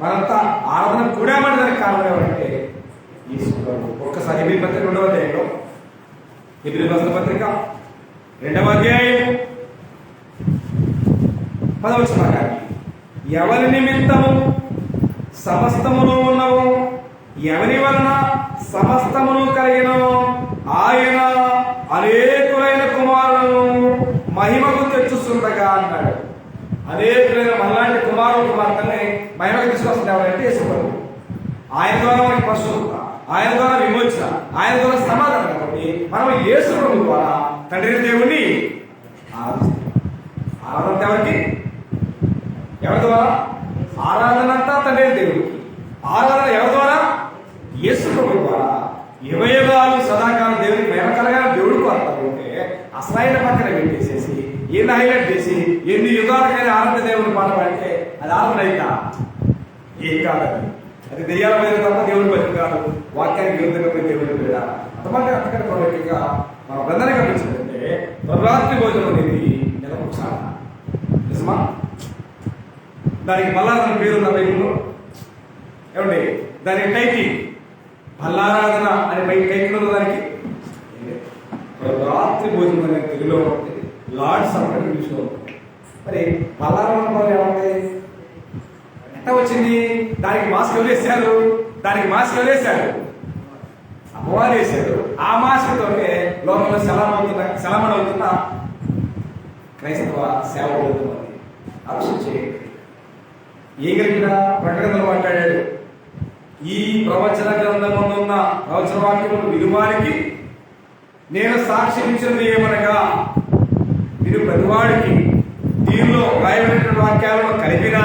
మనంతా ఆరాధన కూడామని దానికి కారణం ఏమంటే యేసు ప్రభు. ఒక్కసారి ఎబ్రీ పత్రిక 2వ అధ్యాయంలో, ఎబ్రీ రాసిన పత్రిక 2వ అధ్యాయం 10వ వచనం, ఎవరి నిమిత్తము సమస్తమును ఉన్నవు, ఎవరి వలన సమస్తమును కలిగినో ఆయన అనేకులైన కుమారులను మహిమకు తెచ్చుస్తుండగా అన్నాడు. అనేకులైన మనలాంటి కుమారుడు కుమార్తెని మహిమకు తీసుకొస్తుంది ఎవరంటే యేసు ప్రభు. ఆయన ద్వారా మనకి పరిశుద్ధత, ఆయన ద్వారా విమోచన, ఆయన ద్వారా సమాధానం. కాబట్టి మనం యేసు ప్రభు ద్వారా తండ్రి దేవుణ్ణి ఆరాధిస్తాం. ఆరాధన ఎవరికి? ఎవరి ద్వారా? ఆరాధన అంతా తండ్రి దేవుడికి. ఆరాధన ఎవరి ద్వారా? యేసు ప్రభు ద్వారా. యుగయుగాలు సదాకాలం దేవుడికి మహిమ కలగాలి దేవుడు కోరుతారు. ఉంటే అసలైన పక్కన పెట్టేసేసి ఎన్ని హైలైట్ చేసి ఎన్ని యుగాలకైనా ఆరాధన దేవుడిని పాడమంటే అది ఆరాధన అయితా ఏం కాదండి. అది దెయ్యాల మీద తప్ప దేవుడి పని కాదు. వాక్యానికి విరుద్ధంగా దేవుడి మీద అంతమంది అంతకంటే ప్రముఖంగా మన బృందాన్ని గమనించిందంటే ప్రభురాత్రి భోజనం అనేది నెలకు ఒకసారి. నిజమా? దానికి బల్లారాధన పేరున్న బైబిల్లో ఏమండి? దానికి టైటిల్ బల్లారాధన అనే టైటిల్ ఉన్న దానికి రాత్రి భోజనం అనే తెలుగులో ఉంటుంది, లార్డ్స్ సప్పర్ ఇంగ్లీష్లో ఉంటుంది. మరి బల్లారాధన ఏమంటే ఎట్లా వచ్చింది? దానికి మాస్క్ ఎవరేసారు? దానికి మాస్క్ ఎవరేసారు? అమ్మవారు వేశారు. ఆ మాస్క్తోనే లోకంలో సెలమణ అవుతున్న క్రైస్తవ సేవ అవుతున్నది. ఆలోచించే ఏం కలిగినా ప్రకటనలు మాట్లాడాడు. ఈ ప్రవచన గ్రంథంలో ఉన్న ప్రవచన వాక్యములు విలువానికి నేను సాక్ష్యం ఇచ్చినది ఏమనగా, మీరు ప్రతివాడికి దీనిలో రాయబడినటువంటి వాక్యాలను కలిపినా,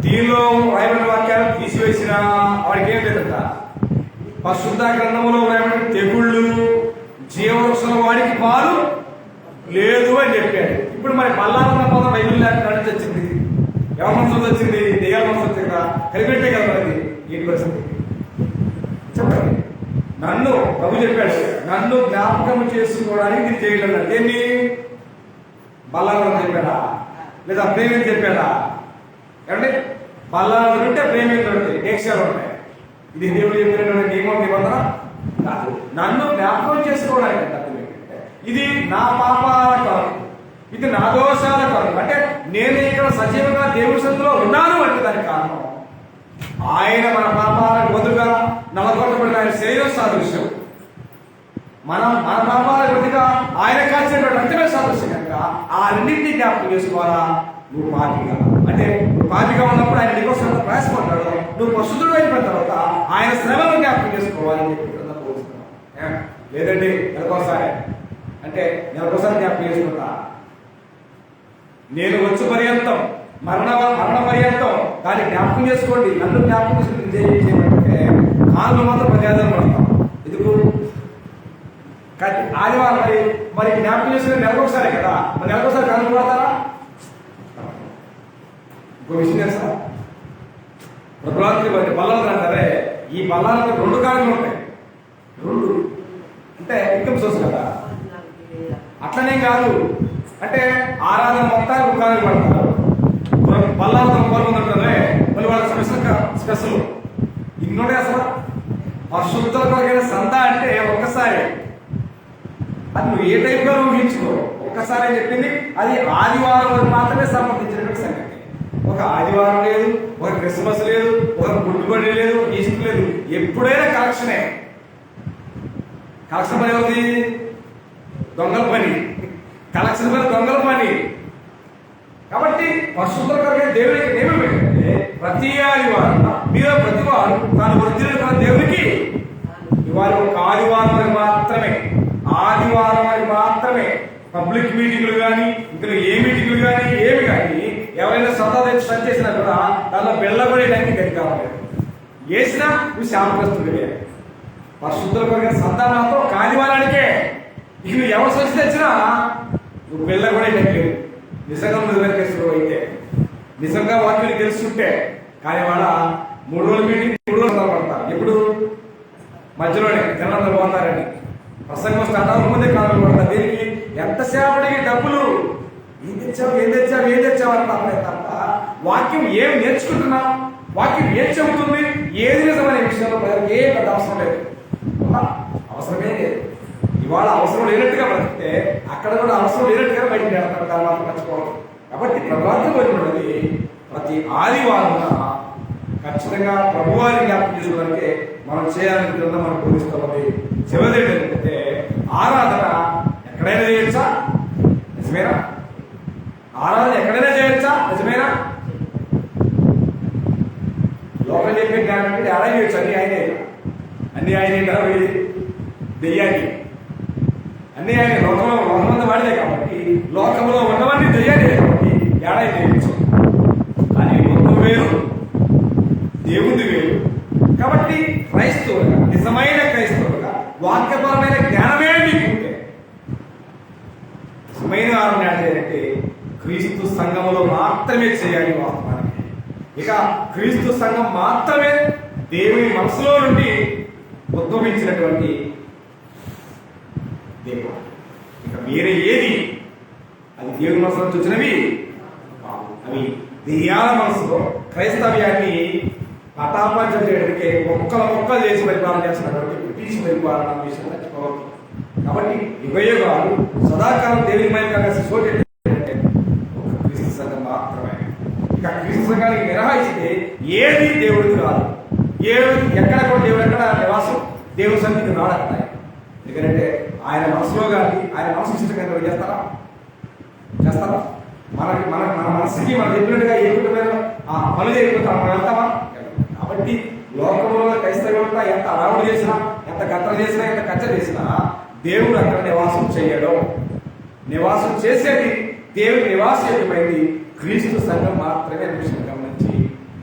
దీనిలో రాయబడిన వాక్యాలను తీసివేసినా వాడికి ఏం లేదంట. పరిశుద్ధ గ్రంథములో రాయబడిన తెగుళ్ళు జీవవృక్షల వాడికి పాలు లేదు అని చెప్పాడు. ఇప్పుడు మరి బల్లారన్న పదం బైబిల్ నడిచి వచ్చింది. ఎవరి మనసు వచ్చింది? దెయ్యాల మనసు వచ్చింది కదా, కలిపెట్టే కదా మరి ఏంటి పరిస్థితి చెప్పండి. నన్ను ప్రభు చెప్పాడు, నన్ను జ్ఞాపకం చేసుకోవడానికి నేను చేయడం. దేన్ని? బల్లారం చెప్పాడా లేదా ప్రేమ చెప్పాడా? ఏమంటే బల్లారం ఉంటే ప్రేమ ఉంటాయి, డేక్షాలు ఉంటాయి. ఇది దేవుడు చెప్పినటువంటి నియమం నిబంధన కాదు. నన్ను జ్ఞాపకం చేసుకోవడానికి ఇది నా పాపాల కాదు, ఇది నా దోషాల కాదు. అంటే నేను ఇక్కడ సజీవంగా దేవుడి సన్నిధిలో ఉన్నాను అంటే దానికి కారణం ఆయన మన పాపాలకు బదులుగా నలగొట్టబడిన ఆయన శరీరం సాదృశ్యం. మన పాపాలకు బదులుగా ఆయన కాల్చినటువంటి రక్తమే సాదృశ్యం కనుక ఆ రెండింటినీ జ్ఞాపకం చేసుకోవాలా. నువ్వు పాపిగా అంటే నువ్వు పాపిగా ఉన్నప్పుడు ఆయన నీకోసం ప్రయాసపడ్డాడు. నువ్వు పరిశుద్ధుడు అయిపోయిన తర్వాత ఆయన శ్రమను జ్ఞాపకం చేసుకోవాలని చెప్పి లేదండి నెలకోసారి అంటే నెలకోసారి జ్ఞాపకం చేసుకుంటా. నేను వచ్చు పర్యంతం మరణ పర్యంతం దాన్ని జ్ఞాపకం చేసుకోండి. నన్ను జ్ఞాపకం చేయమంటే కాళ్ళు మాత్రం మర్యాదలు పడతాం. ఎందుకు? ఆదివారం మరి జ్ఞాపకం చేసుకుని నెలకొకసారి కదా, మరి నెలకొకసారి కాళ్ళు పడతారా? ఇంకో విషయం తెలుసా? ప్రభురాత్రి బల్లాలు అంటారే, ఈ బల్లాలకు 2 కారణాలు ఉంటాయి. 2 అంటే ఇన్కమ్ సోర్స్ కదా. అట్లనే కాదు అంటే ఆరాధన మొత్తానికి ఉద్యోగాలు పడతారు. బల్లాలతో పాల్గొంటుంటే మళ్ళీ వాళ్ళ స్పెషల్ ఇన్నోడే అసలు పరిశుద్ధుల కొరకైన సంతా అంటే ఒక్కసారి అది నువ్వు ఏ టైప్గా ఊహించుకో. ఒక్కసారి చెప్పింది అది ఆదివారం మాత్రమే సంబంధించినటువంటి సంగతి. ఒక ఆదివారం లేదు, ఒక క్రిస్మస్ లేదు, ఒక గుడ్డుబడి లేదు, ఈస్టర్ లేదు. ఎప్పుడైనా కలెక్షనే. కలెక్షన్ పని అవుతుంది దొంగల పని. కలెక్షన్ పని దొంగల పని. కాబట్టి పరిశుద్ధత కలిగిన దేవునికి నియమం ఏంటంటే ప్రతి ఆదివారం మీరు ప్రతి వారు తాను వర్ధిల్లుతున్న దేవునికి ఇవాళ ఒక ఆదివారం మాత్రమే, ఆదివారం మాత్రమే పబ్లిక్ మీటింగ్లు కానీ ఇంకా ఏ మీటింగ్లు కానీ ఏమి కానీ ఎవరైనా సదా తెచ్చి సరి చేసినా కూడా దానిలో బెల్లబడేయడానికి గది కావాలి. వేసినా నువ్వు శాపగ్రస్తుడివే. పరిశుద్ధుల కొరిగిన సంతా మాత్రం ఆదివారానికే. ఇక నువ్వు ఎవరు సరి తెచ్చినా నువ్వు బెల్లబడేయడానికి నిజంగా నువ్వు అయితే నిజంగా వాక్యం తెలుసుంటే. కానీ వాళ్ళ 3 రోజుల మీటింగ్ 3 రోజులు పడతారు. ఎప్పుడు మధ్యలోనే జనాలు పోతారని ప్రసంగం స్టార్ట్ అవ్వక ముందే కాలం పడతారు. దీనికి ఎంతసేపటికి డబ్బులు ఏం తెచ్చావు అంటారే తప్ప వాక్యం ఏం నేర్చుకుంటున్నాం, వాక్యం ఏం చెబుతుంది, ఏది నిజమనే విషయంలో ప్రజలకు ఏ పెద్ద అవసరం లేదు. అవసరమే లేదు. ఇవాళ అవసరం లేనట్టుగా బ్రతికితే అక్కడ కూడా అవసరం లేనట్టుగా బయటకు పెడతారు. తర్వాత మర్చిపోవడం. కాబట్టి ప్రభుత్వం వచ్చినది ప్రతి ఆదివారం ఖచ్చితంగా ప్రభువారి జ్ఞాపకం చేసుకోవడానికి మనం చేయాలనుకుంటున్నా మనం బోధిస్తామని. చివరి ఏంటంటే ఆరాధన ఎక్కడైనా చేయొచ్చా? నిజమేనా? ఆరాధన ఎక్కడైనా చేయొచ్చా? నిజమేనా? లోపల చెప్పే జ్ఞానం అంటే ఎలా చేయొచ్చు? అన్ని ఆయనే దెయ్యాన్ని అన్ని ఆయన లోకంలో వాడిదే కాబట్టి లోకంలో ఉన్నవన్నీ దెయ్యాన్ని కాబట్టి ఏడాది చేయొచ్చు. కానీ మొత్తం వేరు, దేవుడి వేరు. కాబట్టి క్రైస్తవులుగా, నిజమైన క్రైస్తవులుగా వాక్యపరమైన జ్ఞానమే మీకుంటే నిజమైన ఆరాధన అంటే క్రీస్తు సంఘములో మాత్రమే చేయాలి. వాస్తవానికి ఇక క్రీస్తు సంఘం మాత్రమే దేవుని మనసులో నుండి ఉద్భవించినటువంటి దేవుడు. ఇక వేరే ఏది అది దేవుని మనసులో వచ్చినవి అవి దెయ్యాల మనసులో క్రైస్తవ్యాన్ని పటాపంచం చేయడానికి మొక్కలు చేసి పరిపాలన చేస్తున్నటువంటి బ్రిటిష్ పరిపాలన విషయం మర్చిపోవద్దు. కాబట్టి యుగయుగాలు సదాకాలం దేవుని మైకంగా సోటి ఒక క్రీస్తు సంఘం మాత్రమే. ఇక క్రీస్తు సంఘానికి నిర్వహిస్తే ఏది దేవుడికి రాదు. ఎక్కడ కూడా దేవుడు ఎక్కడ నివాసం దేవుని సన్నిధికి రాడతాయి. ఎందుకంటే ఆయన మనసులో కానీ ఆయన మనసు ఇష్టంగా చేస్తారా? మన మనసుకి మనం చెప్పినట్టుగా ఏ కుటుంబం పనులు చేయకపోతే మనం వెళ్తామా? కాబట్టి లోకంలో క్రైస్తవులంతా ఎంత అరావుడు చేసినా, ఎంత గత్ర చేసినా, ఎంత కచ్చ చేసినా దేవుడు అక్కడ నివాసం చేయడం. నివాసం చేసేది దేవుడి నివాసం ఏమైంది క్రీస్తు సంఘం మాత్రమే. విషయం గమనించి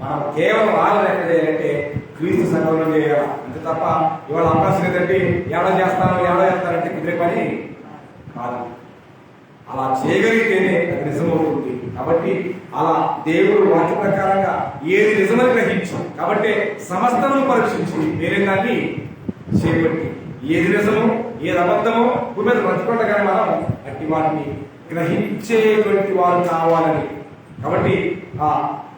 మనం కేవలం ఆరాధన ఎక్కడ చేయాలంటే క్రీస్తు సంఘంలో చేయాలి. అంతే తప్ప ఇవాళ అవకాశం లేదంటే ఏడో చేస్తారంటే కుదిరే పని కాదు. అలా చేయగలిగితేనే అది నిజమవుతుంది. కాబట్టి అలా దేవుడు వాక్య ప్రకారంగా ఏది నిజమని గ్రహించు కాబట్టి సమస్తను పరీక్షించి వేరే దాన్ని చేపట్టి ఏది నిజమో ఏది అబద్ధమో భూమి మీద బ్రతుకుండగానే మనం అట్టి వాటిని గ్రహించేటువంటి వారు కావాలని. కాబట్టి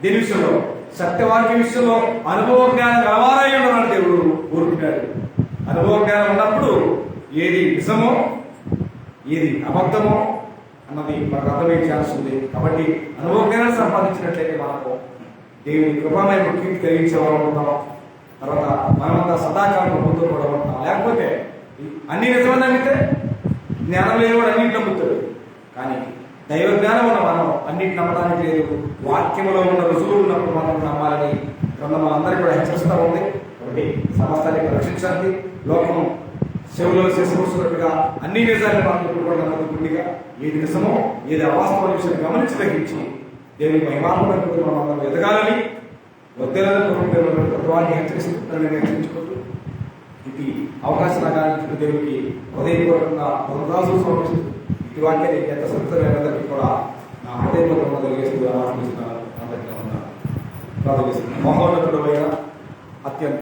దీని విషయంలో సత్యవాక్య విషయంలో అనుభవ జ్ఞానం కావాలని ఉన్నాడు దేవుడు కోరుకుంటాడు. అనుభవ జ్ఞానం ఉన్నప్పుడు ఏది నిజమో ఏది అబద్ధమో అన్నది మనకు అర్థమయ్యే ఛాన్స్ ఉంది. కాబట్టి అనుభవ జ్ఞానం సంపాదించినట్లయితే మనకు దేవుని కృపామయ కీర్తి కలిగించే వాళ్ళు ఉంటాం. తర్వాత మనమంతా సదాకాలం పొందుతూ కూడా ఉంటాం. లేకపోతే అన్ని నిజమని నమ్మితే జ్ఞానం లేని వాడు అన్నింటి నమ్ముతాడు. కానీ దైవ జ్ఞానం ఉన్న మనం అన్నింటి నమ్మడానికి లేదు. వాక్యంలో ఉన్న రుజువులు ఉన్నప్పుడు మనం నమ్మాలని గ్రంథం మనందరికీ కూడా హెచ్చరిస్తూ ఉంది. కాబట్టి సమస్తాన్ని రక్షించండి. లోకం చెవులో చేసినట్టుగా అన్ని నిజాన్ని నమ్మకుండిగా ఏది నిజమో ఏది అవాస్తవ విషయాన్ని గమనించి తగ్గించి దేవుని మహిమాత్మక మనం ఎదగాలని వద్దవాన్ని హెచ్చరించుకుంటూ ఇది అవకాశం నాగానికి దేవునికి హృదయపూర్వకంగా వందనాలు సమర్పిస్తూ ఇటు వాక్యాన్ని ఎంత సంతోషమైనదరికి కూడా నా హృదయపూర్వకంగా కలిగేస్తూ ఆరాధిస్తున్నాను. అందరికీ ప్రార్థిస్తున్నాను. మహోన్నతుడైన అత్యంత